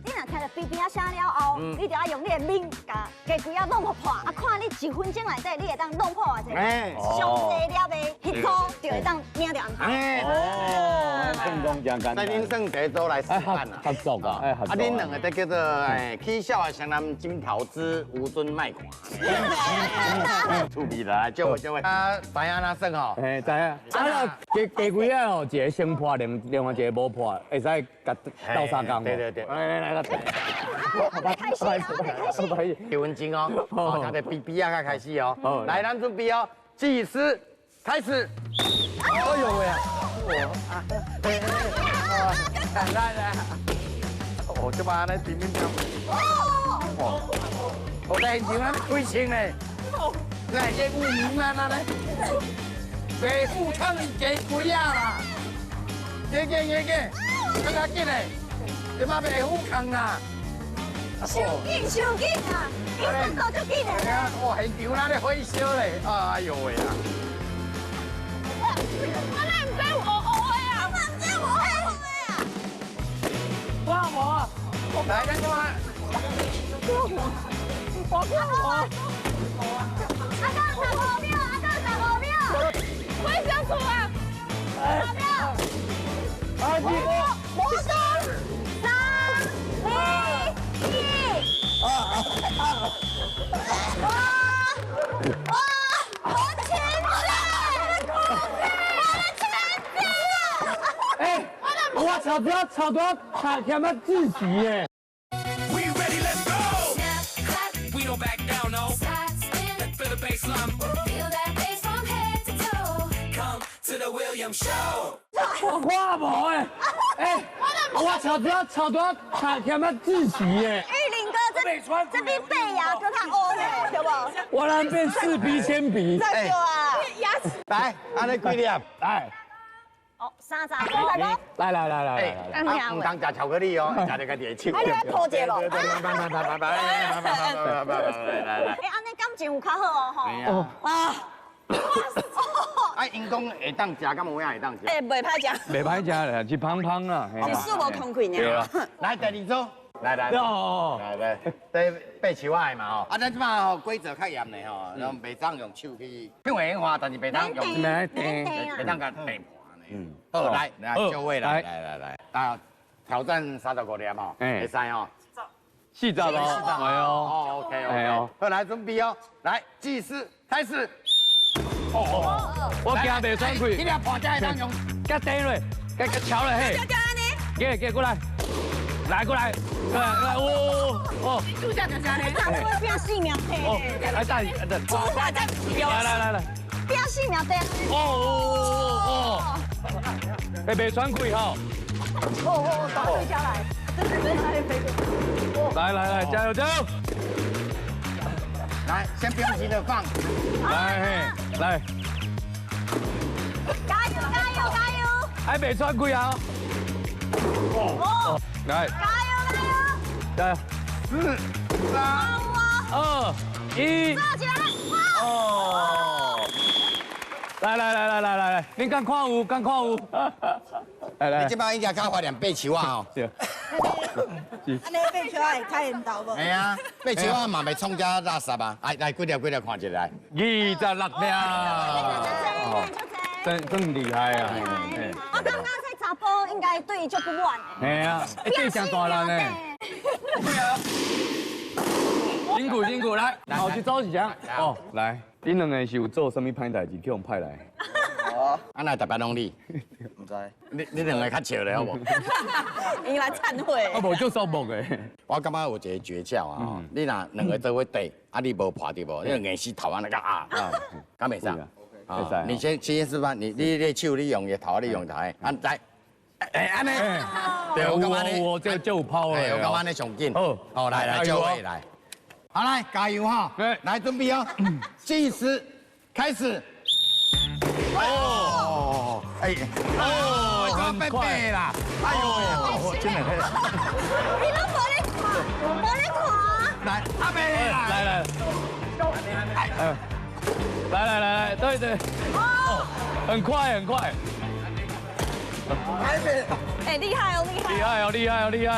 你若听到哔哔啊声了后，你就要用你的面甲鸡龟啊弄破，看你1分钟内底你会当弄破偌济，上细粒的迄颗就会当领到红包。成功真简单。在恁算第一组来示范啦。合作啊！恁2个都叫做起笑的湘南金桃枝，无尊卖款。趣味啦，叫我。啊，知影哪算吼？嘿，知影。鸡龟啊吼，一个先破，另外一个无破，会使甲斗3工。对。来，开始。9分钟哦，好，他的 BB 啊，开始哦。来，咱准备哦，计时开始。哎呦喂！来，哦，这把那平平我在现场开心嘞。来，这5名啦，那嘞，给富康给贵啊啦，给，更加紧嘞，你妈别富康啦。手紧啊！你动作就紧嘞。哇，很球那咧火烧嘞，哎呦喂啊！我哪唔知有黑啊？我唔知有黑啊！哇我，来咱看。阿刚15秒，快想出来！5秒，5、4、3。哎，我操，不要吵，都要他妈自习耶。 We ready, let's go. We don't back down, no. Let's feel the baseline. Feel that bass from head to toe. Come to the William Show. 我无哎，我操，不要吵，都要他妈自习耶。玉林哥这边背牙跟他欧呢，对不？我让变4B铅笔。再有啊，牙齿。来，安尼几粒？来。 哦，30个。来，唔当食巧克力哦，食着家己的手。哎，你来拖者咯。来，哎，安尼感情有较好哦，吼。哎呀，啊。啊，因讲会当食，敢有影会当食？哎，袂歹食，袂歹食啦，一胖胖啦。一束无空气呢。来，第二组，来，这爬树仔的嘛吼，啊，咱即马吼规则较严的吼，然后袂当用手去唱莲花，但是袂当用，袂当甲地破。 好，来，就位来，啊，挑战35粒吼，会使哦，40哦，哎呦，哦 ，OK，好，来准备哦，来计时开始。我惊袂喘气，你俩破架会当用，甲顶落，甲敲落嘿，过过来，过来，哦，就这样就这样，他会变4秒对。来大，来，不要4秒对。哦，袂喘气吼。倒回家来。来，加油！来，先不用急着放。来，加油！还袂喘气啊！来，加油！4、3、2、1，起来！哦！来，恁敢看有？来，你即摆应该较发练爬树啊吼。对。安尼爬树会较缘投无？系啊，爬树啊嘛袂创遮垃圾啊！来，几粒看一来。26粒。真厉害啊！我感觉这查甫应该对伊足不满的。系啊，这上大人呢。辛苦，来，后一组是啥？哦，来，恁两个是有做什么歹代志，叫我派来？哦，安那特别拢你？唔知。你两个较笑咧，好无？伊来忏悔。我无足数目的。我感觉有一个诀窍啊，你若两个做伙对，啊你无破着无，你硬死头啊那个啊，敢袂使？啊，你先示范，你手你用个头，你用头，来，安尼，对，我感觉你，我这就有抛了，我感觉你上紧。好，来，就位来，好来，加油哈！来准备哦，计时开始。哦，很快啦！哎呦，真的，你都无咧看，来，阿妹来，对，哦，很快，哎，厉害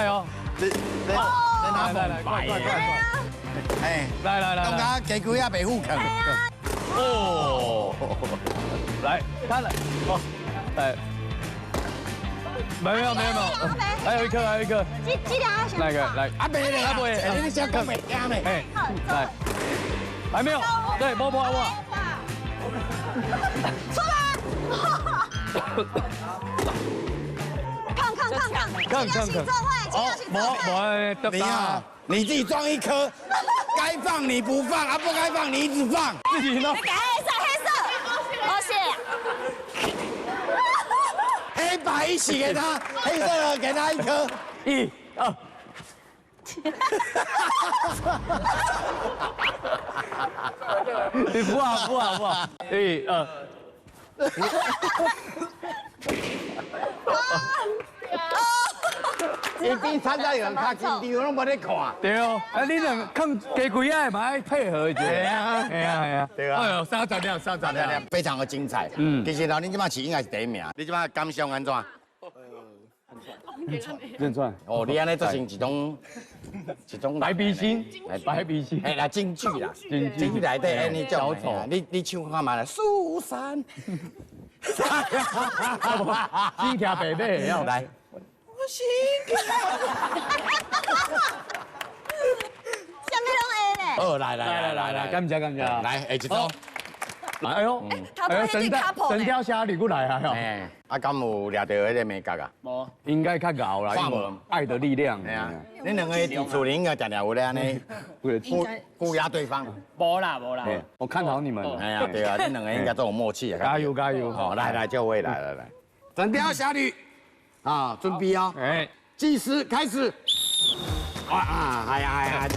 哦！来，快！哎，来，东家鸡龟也袂富强。哦，来，看了，哦，来，没有，还有一颗，这两个那个来，阿妹，你先讲袂听呢？哎，来，还没有，对，摸，出来，看，你啊，你自己装一颗，该放你不放，啊不该放你一直放，自己弄。黑色，我写。黑白一起给他，黑色的给他一颗，1、2。你不好，1、2。已经参加人较紧张，拢无咧看。对哦，啊，你两看鸡龟仔嘛爱配合一下。系啊，对啊。哎呦，30粒，非常的精彩。其实老恁即马是应该是第1名，你即马感想安怎？认串。哦，你安尼做成一种白鼻心，哎，来京剧啦，京剧内底安尼叫错。你唱看嘛来，苏珊。心跳北北要来。我心跳。下面拢 A 呢？来，感谢，来，下一组。哎呦，神雕侠侣过来啊！哎，啊，敢有掠到迄个美角啊？无，应该较熬啦。看无爱的力量。哎呀，恁两个伫厝里应该常常有咧安尼顾压对方。无啦。我看好你们。哎呀，对啊，恁两个应该都有默契啊。加油！好，来，就位来。神雕侠侣，啊，准备哦。哎，计时开始。哎呀。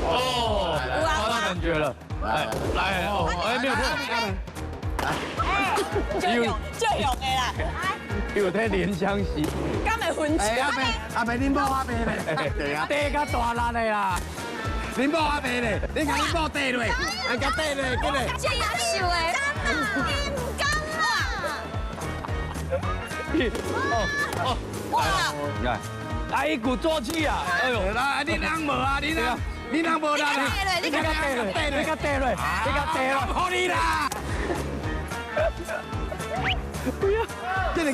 哦，找到感觉了。来哦，哎，没有破。就用的啦。有在怜香惜。敢会分手？阿妹，恁某阿妹咧？对啊，地较大力的啦。恁某阿妹咧？你看恁某地落，人家地落，过来。这样秀的，你唔敢啊？哇！来一鼓作气啊！哎呦，来，你人无啊？你人无啦？你甲地落，好你啦！不要，给你，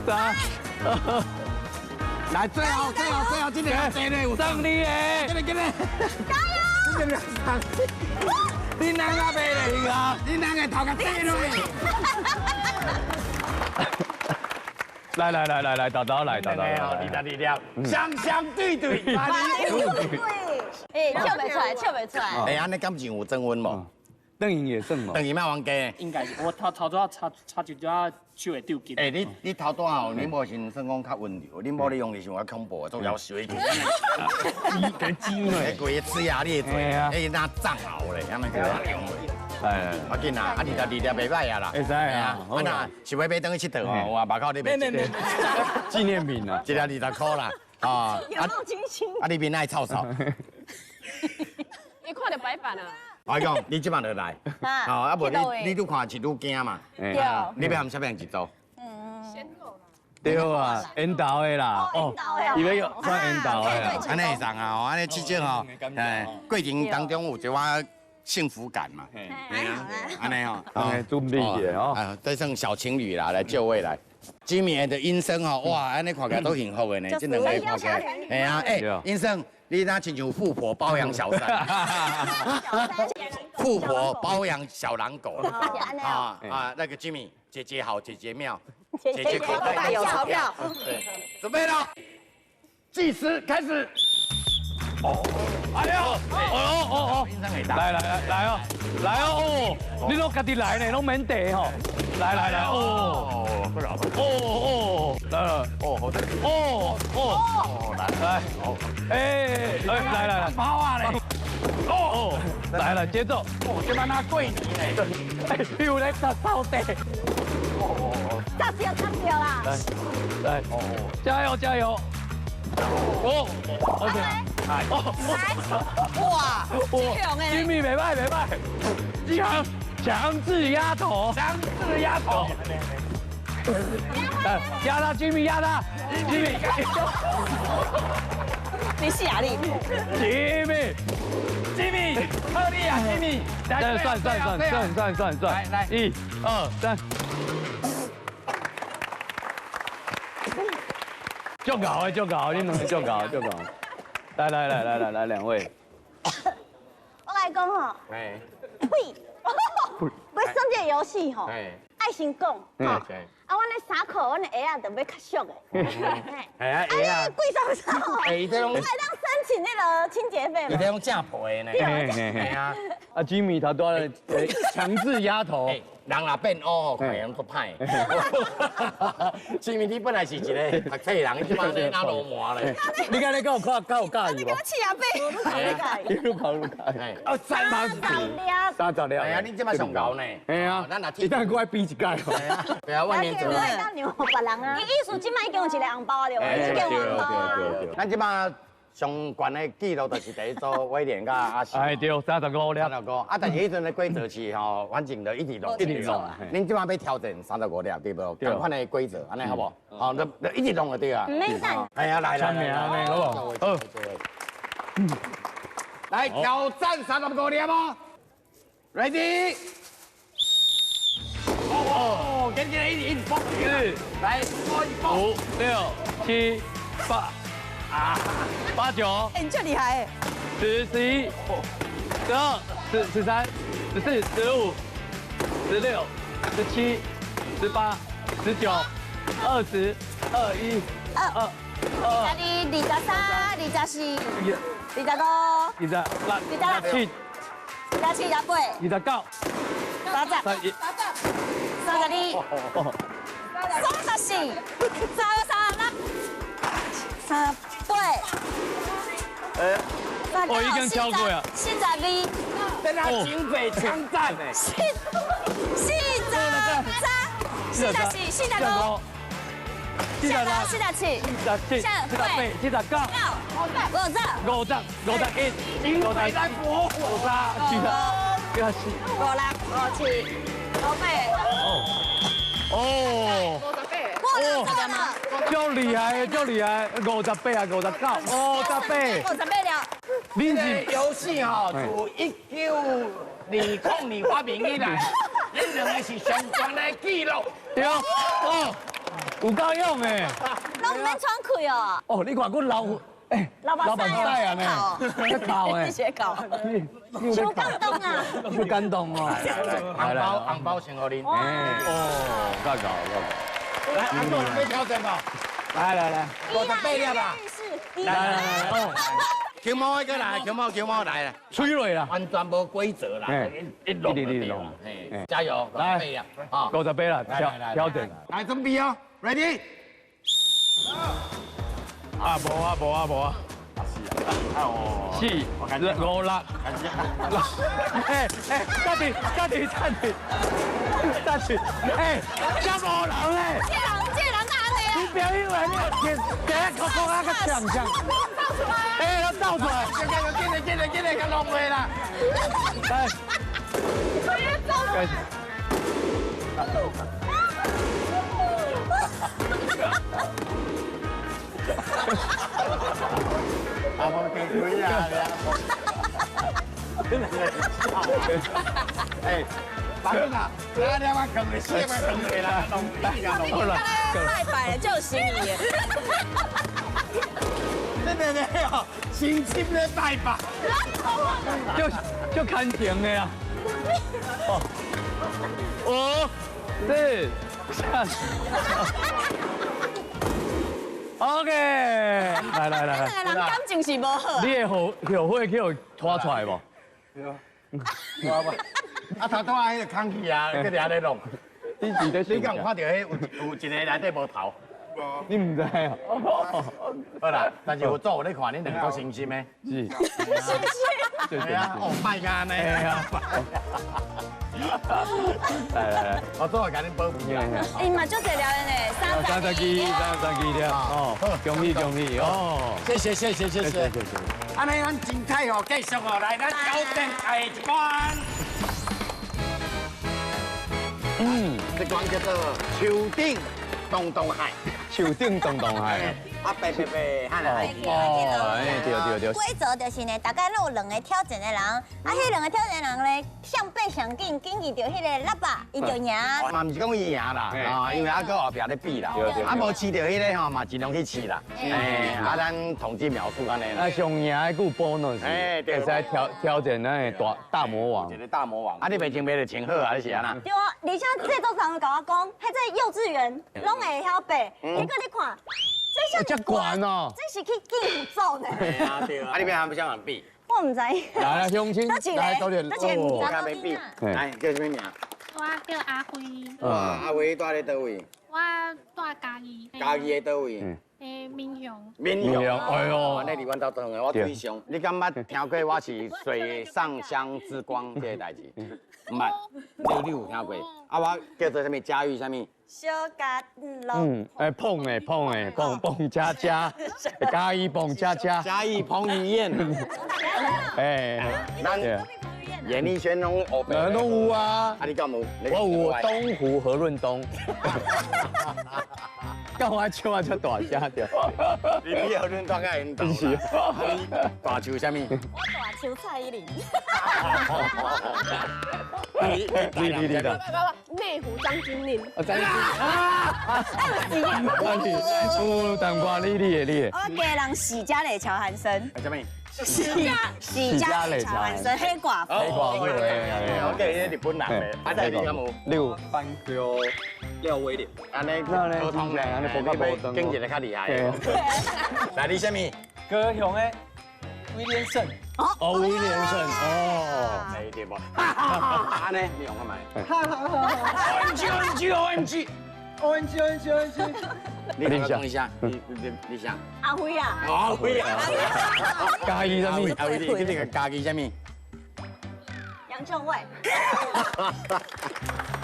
来，来，最后，今天地落有胜利诶！给你，加油！你人阿妹咧？啊，你人个头壳地落。来，导来，力量，相对，哎，跳袂出来。哎，安尼感情有增温无？邓赢也胜嘛。邓赢卖冤家。应该是我头拄差一点手会丢筋。哎，你头拄好，你无先算讲较温柔，你无你用力想较恐怖，做要水去。鸡嘞，规个呲牙咧嘴，哎，那藏獒咧，安尼叫用的。哎，要紧啦，啊，二条袂歹啊啦。会使啊，啊那是要买登去佚佗吼，我外口咧卖。纪念品啊，一条20块啦，啊，啊，你面爱臭臭。你看到白板啊？我讲，你即摆就来，好，啊无你愈看是愈惊嘛。对。你要含啥样一组？对啊，引导的啦，哦，伊要用算引导的。安尼会送啊，哦，安尼至少吼，哎，过程当中有一寡幸福感嘛。还好啦。安尼吼，哎，准备的哦。啊，这算小情侣啦，来就位来。Jimmy 的音声吼，哇，安尼看起来都幸福的呢，这两个看起来。哎呀，哎，音声，你那亲像富婆包养小三。富婆包养小狼狗。啊，那个 Jimmy， 姐姐好，姐姐妙。姐姐口袋有钞票。对，准备了，计时开始。哎呦，来哦，你都家己来呢，拢免地吼，来哦，来了，好的，来，包啊嘞，来了，节奏，这把那跪你嘞，你有在扫地，差掉啦，来，加油。OK， 哇，Jimmy 袂歹，强制压头，压他 Jimmy， 压他 Jimmy， 你是压力 ，Jimmy， 合理啊 ，Jimmy， 算，来，1、2、3。就搞，你两个就搞。来，两位。我来讲吼，哎，要算这个游戏吼，爱先讲，吼，啊，阮的衫裤，阮的鞋啊，就要较俗的。啊，你贵上啥？你还当申请那个清洁费吗？你在用正皮的呢。对啊。啊，Jimmy 他多了强制压头。人若变乌吼，看人都歹。Jimmy， 你本来是一个读册人，你即摆在那落麻咧。你看你够有介意无？我气啊背，一路跑。哦，30了。哎呀，你即摆上高呢？哎呀，一旦过来比一届。对啊，外面做。当牛别人啊！伊意思即摆已经有一个红包了，已经有红包啊。咱即摆上悬的纪录就是第一组威廉甲阿信。哎对，35粒。啊，但是迄阵的规则是吼，反正就一直弄。恁即摆要挑战35粒，对不？同款的规则，安尼好不？好，就一直弄就对啊。没等。哎呀，来，好不好？来挑战35粒哦 ，Ready？ 哦，跟起来一直蹦，来，5、6、7、8。8、9。哎，你最厉害哎。10、11、12、13、14、15、16、17、18、19、20、21、22、22、23、24、25、27、28、 29、30、 32、34、38、我已经超过了。 42、跟他警匪枪战呢。 43、44、45、46、47、哦，足厉害，足厉害，58啊，59，58了。恁是游戏哈，自1920年发明以来，恁两个是上悬的记录。对哦，有够用诶。拢唔免喘气哦。哦，你看我老板仔啊呢，在搞诶，学搞，超感动啊！好感动哦。红包先给恁。哦，够搞。来，阿哥要挑战吧。来，58粒啦。来，哦。球毛一个来，球毛来了。吹落啦。完全无规则啦，一弄就对了。加油，来58啊！啊，58啦，挑战。来，准备哦 ，ready。 无啊。4、5、6。家己，这无人嘞。这人干啥你表演完了，第一口口啊个强。他倒出来。进来，给弄回啦。来。开始。阿毛给推啊！哎，白哥啊，来两碗坑的，四碗坑的啦，弄好了，拜拜了，就是你。真的没有，轻轻的拜吧，就看情的呀。5、4、3。OK， 来。人感情是无好。你的后悔去有拖出来无？有啊，啊头拄啊迄个空气啊，搁伫遐咧弄。你敢有看到迄有一个内底无头？你唔知啊？好啦，但是有做我咧看，恁两个心心的。是。对啊，哦，拜干呢。来，我做下甲恁保庇啊。伊嘛足侪聊的呢，32了。哦，恭喜哦！谢谢。安尼咱精彩哦，继续哦，来咱挑战下一关。这关叫做树顶东海。树顶东海。啊，白，喊来。对。规则就是呢，大概拢有2个挑战的人，啊，迄2个挑战人呢，向背上紧记到迄个喇叭，伊就赢。嘛，唔是讲伊赢啦，啊，因为阿哥后壁咧比啦，啊，无饲到迄个吼嘛，尽量去饲啦。啊，咱统计描述安尼啦。啊，上赢的有 bonus， 会使挑战咱的大魔王。一个大魔王。啊，你袂穿袂就穿好啊，你是安那？对啊，而且这组长甲我讲，迄在幼稚园拢会晓背，结果你看。这悬哦！这是去警府走呢。对啊，你边还不想人比？我唔知。来，相亲，来多点。我还没比。来，叫什么名？我叫阿辉。阿辉住咧倒位？我住嘉义。嘉义的倒位？民雄。民雄，哎呦，安尼离阮兜远的，我推上。你敢捌听过我是水上乡之光这个代志？唔捌，你有听过？啊，我叫做什么嘉义什么？小家龙。碰佳佳，嘉义碰佳佳，嘉义彭于晏。咱演艺圈拢拢有啊。啊，你敢有？我有东湖何润东。干我唱啊出大声着。你何润东个引导。是。大树什么？我大树蔡依林。你的。内湖张钧甯。张钧甯。淡薄你的。我家人喜家磊乔韩森。什么？喜家磊乔韩森，黑寡妇。黑寡妇我记日本人的。啊，再你有冇？六。班叫廖威廉。安尼沟通咧，安尼不较无长。经济的较厉害。来，你什么？高雄的威廉胜。哦，威廉胜。哦。没对不？安尼，你用我买。ONG。你等一下，你想？阿辉啊！阿辉啊！嘉义什么？阿辉，你这个嘉义什么？杨仲伟。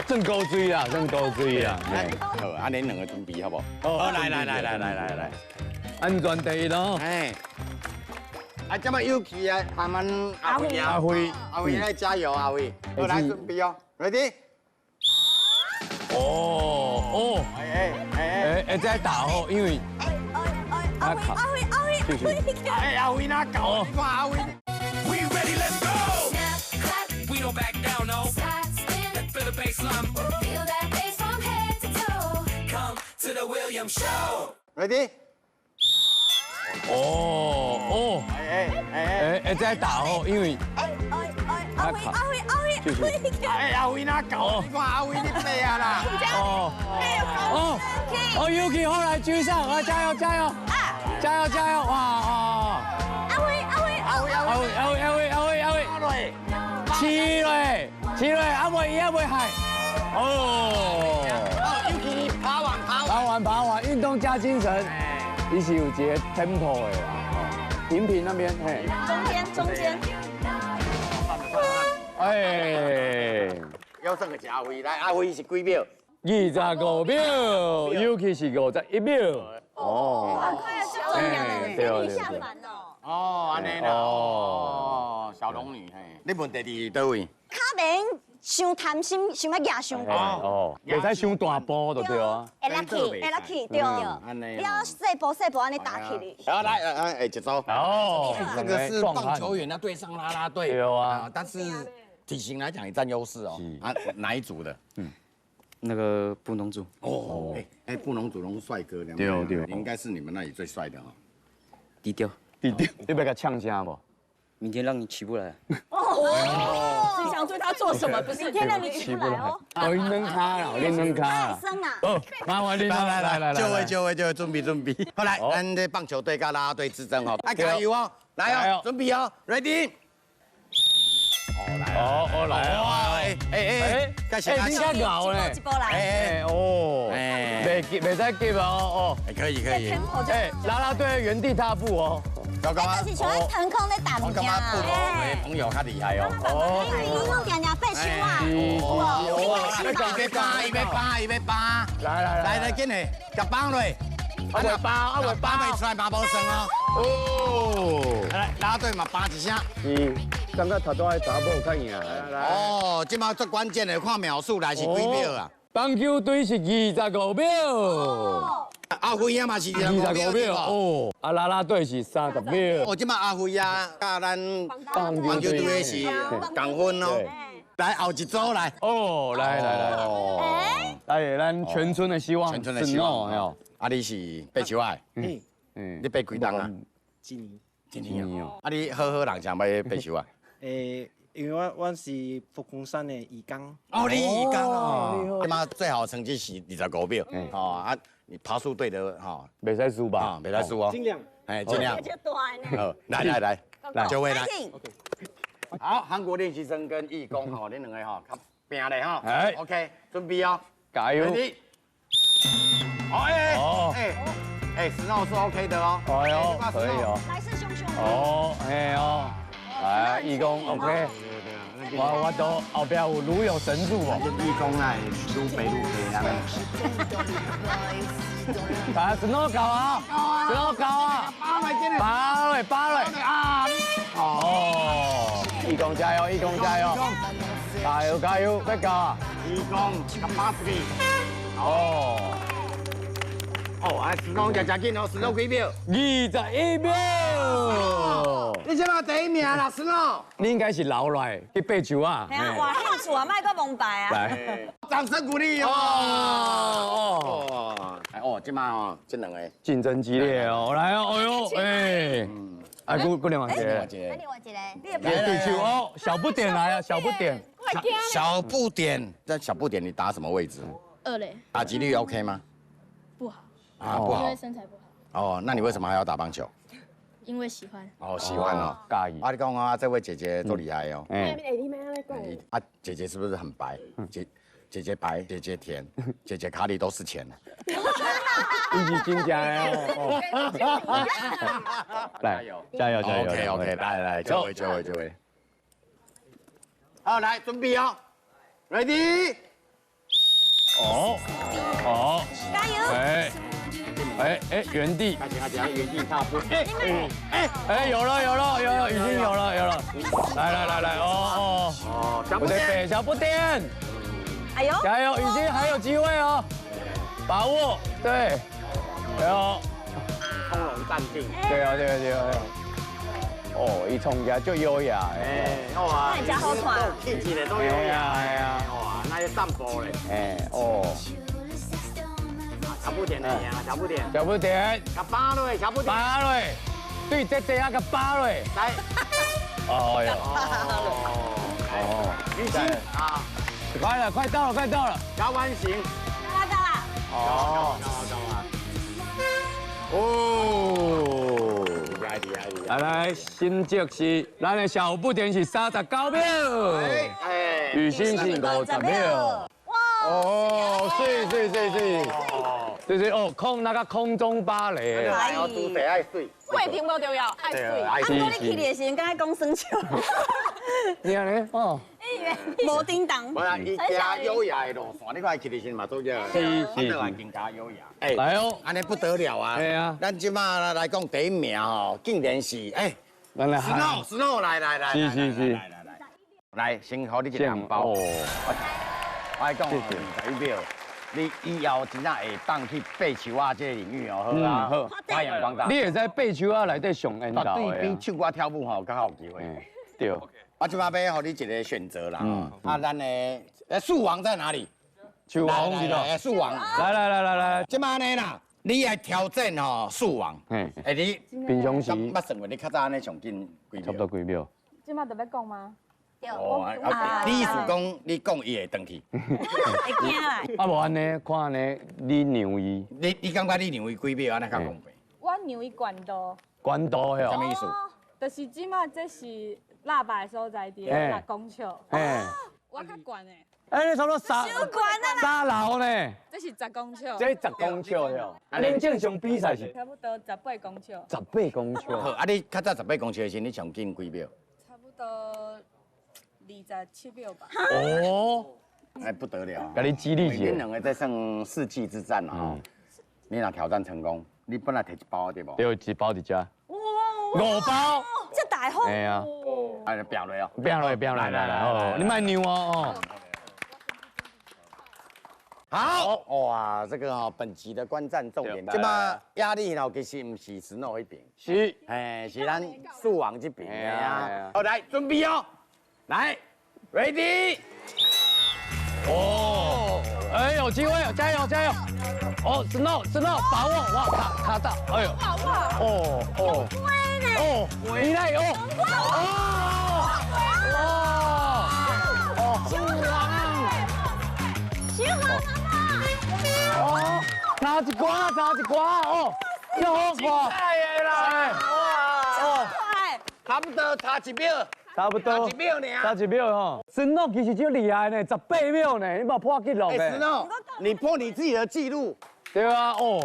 正高追啦，正高追啦。好，安尼两个准备好不好？好，来，安全第一咯。哎，啊，这么有气啊，他们阿辉来加油，阿辉，好来准备哦 ，ready？ 哦，再打哦，因为阿辉，阿辉哪搞？你看阿辉。We ready, let's go. We don't back down, no. Let's feel the baseline. Feel that bass from head to toe. Come to the William Show. Ready? 再打哦，因为阿辉，阿辉哪搞？你看阿辉你背啊啦！Yuki 后来居上，加油！哇！阿辉，七蕊，阿妹海。Yuki 跑完，运动加精神，伊是有一个 tempo 的啦，平那边嘿。中间。要算个阿辉，来阿辉是几秒？25秒 ，Yuki 是51秒。对，下凡哦。安尼啦。小龙女嘿，你问第二倒位？卡面伤贪心，想要压伤高。袂使伤大波就对啊。会落去，对。安尼。你要细步安尼打起你。好来，一招。这个是棒球员要对上啦啦队。对啊。但是体型来讲也占优势哦。哪一组的？那个布农族。布农族拢帅哥，对，应该是你们那里最帅的哦。低调，你要给他呛声不？明天让你起不来。你想对他做什么？不是，明天让你起不来哦。练能卡啦，练能卡。生啊！麻烦你来，就位，准备。好来，咱的棒球队跟啦啦队之争哦，加油哦！来哦，准备哦 ，ready。来哦！你较咬嘞！袂使急哦，可以。啦啦队原地踏步哦。但是像在腾空在打物件啊。朋友较厉害哦。你弄点背手啊！一百八。来，紧嘞，夹绑落。阿袂扒袂出来嘛，无算哦。来，拉队嘛扒一声。感觉头拄个查某较赢。即马最关键的看秒数来是几秒啊？棒球队是25秒。阿辉啊嘛是25秒。啦啦队是30秒。即马阿辉啊，甲咱棒球队是同分哦。来后一组来。来，咱全村的希望。全村的希望。你是爬球啊？你爬几档啊？一年哦。你好人想要爬球啊？因为我是福冈山的义工。你义工哦。今嘛最好成绩是25秒。你爬树队的袂使输吧？袂使输哦。尽量。尽量。好，来，就位来。好，韩国练习生跟义工你两个较拼嘞OK， 准备哦，加油。Snow 是 OK 的哦。可以哦。来势汹汹。来，义工 OK。我都后边有如有神助哦。义工来，愈飞愈飞啊！来，Snow 搞啊！Snow 搞啊！扒落啊！义工加油！加油！别搞啊！义工80。Snow 真紧哦，Snow几秒？ 21秒。你即马第一名啦，孙哦。你应该是老来去爬树啊。哎呀，哇，兴趣啊，卖个蒙牌啊。来，掌声鼓励哦。哦，即马哦，这两个竞争激烈哦，来哦，哎呦，哎，哎，姑娘，另外一个，爬树哦，小不点来啊，小不点，小不点，在小不点你打什么位置2垒打击率 OK 吗？不好，啊，不好因为。身材不好，哦，那你为什么还要打棒球？因为喜欢。哦，喜欢哦，介意。啊，你讲啊，这位姐姐多厉害哦。哎，啊，姐姐是不是很白？姐姐白，姐姐甜，姐姐卡里都是钱。一起金家哦。来，加油，加油 OK，来，就位。好，来准备哦 ，Ready。哦，加油！哎，原地，原地踏步。哎，有了，已经有了。来，哦，不对，小不点，哎呦，加油，已经还有机会哦，把握，对，有，从容淡定。对。哦，一冲起来就优雅，哇，那你家好看，气质嘞都优雅，哇，那些淡薄嘞，小不点的呀，小不点，小不点，甲巴嘞，小不点，巴嘞，对，这啊个巴嘞，来，哦哟，雨欣啊，快到了，加弯形，到了。哦，来，成绩是咱的小不点是39秒，雨欣是50秒。哦，是哦，那个空中芭蕾，要煮水爱水，过程无重要，爱水。啊，你去的时候，刚才讲生球。你看呢？哦，无叮当。不然伊加优雅的路线，你看去的时嘛做这，是，更加优雅。哎，来哦，安尼不得了啊！对啊，咱即马来讲第一名哦，竟然是哎，Snow，来，是，来，先给你一个红包。我讲21秒。你以后真正会当去爬树啊，这个领域哦，好啊，好，发扬光大。你会在爬树啊内底上缘投的，对比唱歌跳舞吼，较有机会。对。我即马要给你一个选择啦，啊，咱的树王在哪里？树王知道？树王，来，即马呢啦，你来挑战吼树王，你平常时捌算过你较早安尼上近几秒？差不多几秒。今麦就要讲吗？哦，你意思讲你讲伊会登去？会惊啦！啊，无安尼，看安尼，你让伊，你感觉你让伊几秒安尼较公平？我让伊管道。管道的哦。什么意思？就是今麦这是喇叭的所在地，那拱桥。我较管的。你差不多3楼呢？这是10公尺。这10公尺哟。恁正常比赛是？差不多18公尺。18公尺。好，啊，你较早18公尺的时，你上近几秒？差不多27秒吧。哦，哎，不得了，给你激励一下。恁两个在胜世纪之战啊！你若挑战成功，你本来摕1包对不？对，1包1只。5包。这大方。哎呀，哎，表落哦，表落，来，你卖牛哦。好，哇，这个哦，本集的观战重点，这么压力哦，其实不是Snow那边，是，是咱树王这边的啊。好，来准备哦，来 ，ready， 哦，哎，有机会，加油！哦 ，Snow， 把握，哇，卡到，哎呦，你来哦，差一寡哦，又好看，太啦！差不多差1秒，差不多差1秒呢，差1秒吼。Snow其实就厉害呢，18秒呢，你冇破纪录的。Snow，你破你自己的记录。对啊，哦。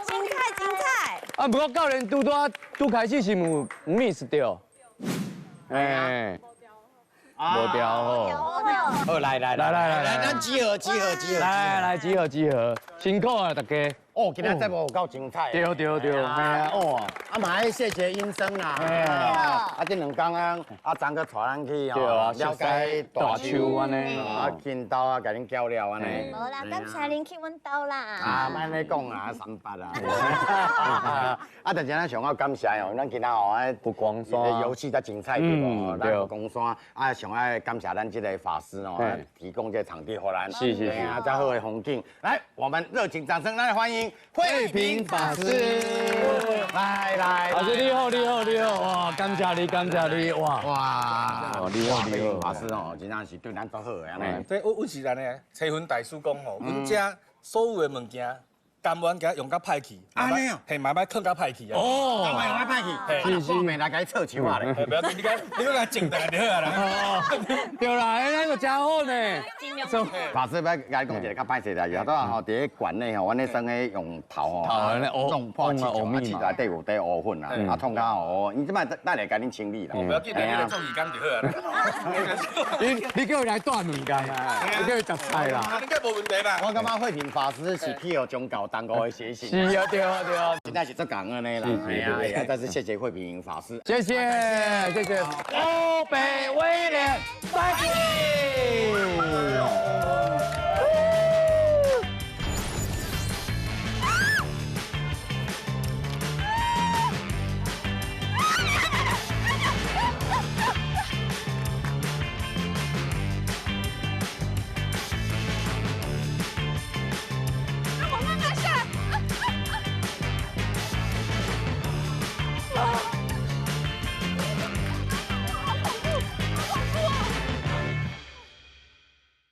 精彩！啊，不过教练拄开始是有 miss 掉，哎，无掉哦。好，来，咱集合，来，集合，辛苦啊大家。哦，今天节目有够精彩。对，哎呀，哦，啊嘛爱谢谢医生啦。这2天啊，张哥带咱去哦，了解大树安尼，见到甲恁交流安尼。无啦，感谢恁去阮兜啦。啊，莫安尼讲啊，38啊。啊，但是咱上好感谢哦，咱今仔哦，不光山游戏才精彩对无？咱不光山啊，上爱感谢咱这个法师哦，提供这场地给咱。是。啊，再好的风景，来，我们热情掌声来欢迎慧平法师。来，法师你好，哇，感谢你，哇，你好，法师哦，真正是对咱足好的安尼。这阮是咱的车云大师讲吼，阮遮所有的物件。甘愿给用甲歹去，嘿，慢慢放甲歹去啊！哦，慢慢用甲歹去，我明来甲伊测球啊咧。不要紧，你搁来静下就好啊啦。对啦，那个真好呢。法师要甲你讲一个较歹势的，有倒吼，伫咧馆内吼，阮咧算咧用头吼，弄破气球，气球内底有底乌粉啦，啊，痛甲乌，你即摆带来甲恁清理啦。不要紧，你来做2工就好啊。你叫伊来带2工啊，你叫伊食菜啦。应该无问题吧？我感觉慧平法师是去有宗教当过的学习。是啊，对，现在是做感恩的啦。哎呀，再次谢谢慧平法师，谢谢。欧北威廉，拜拜。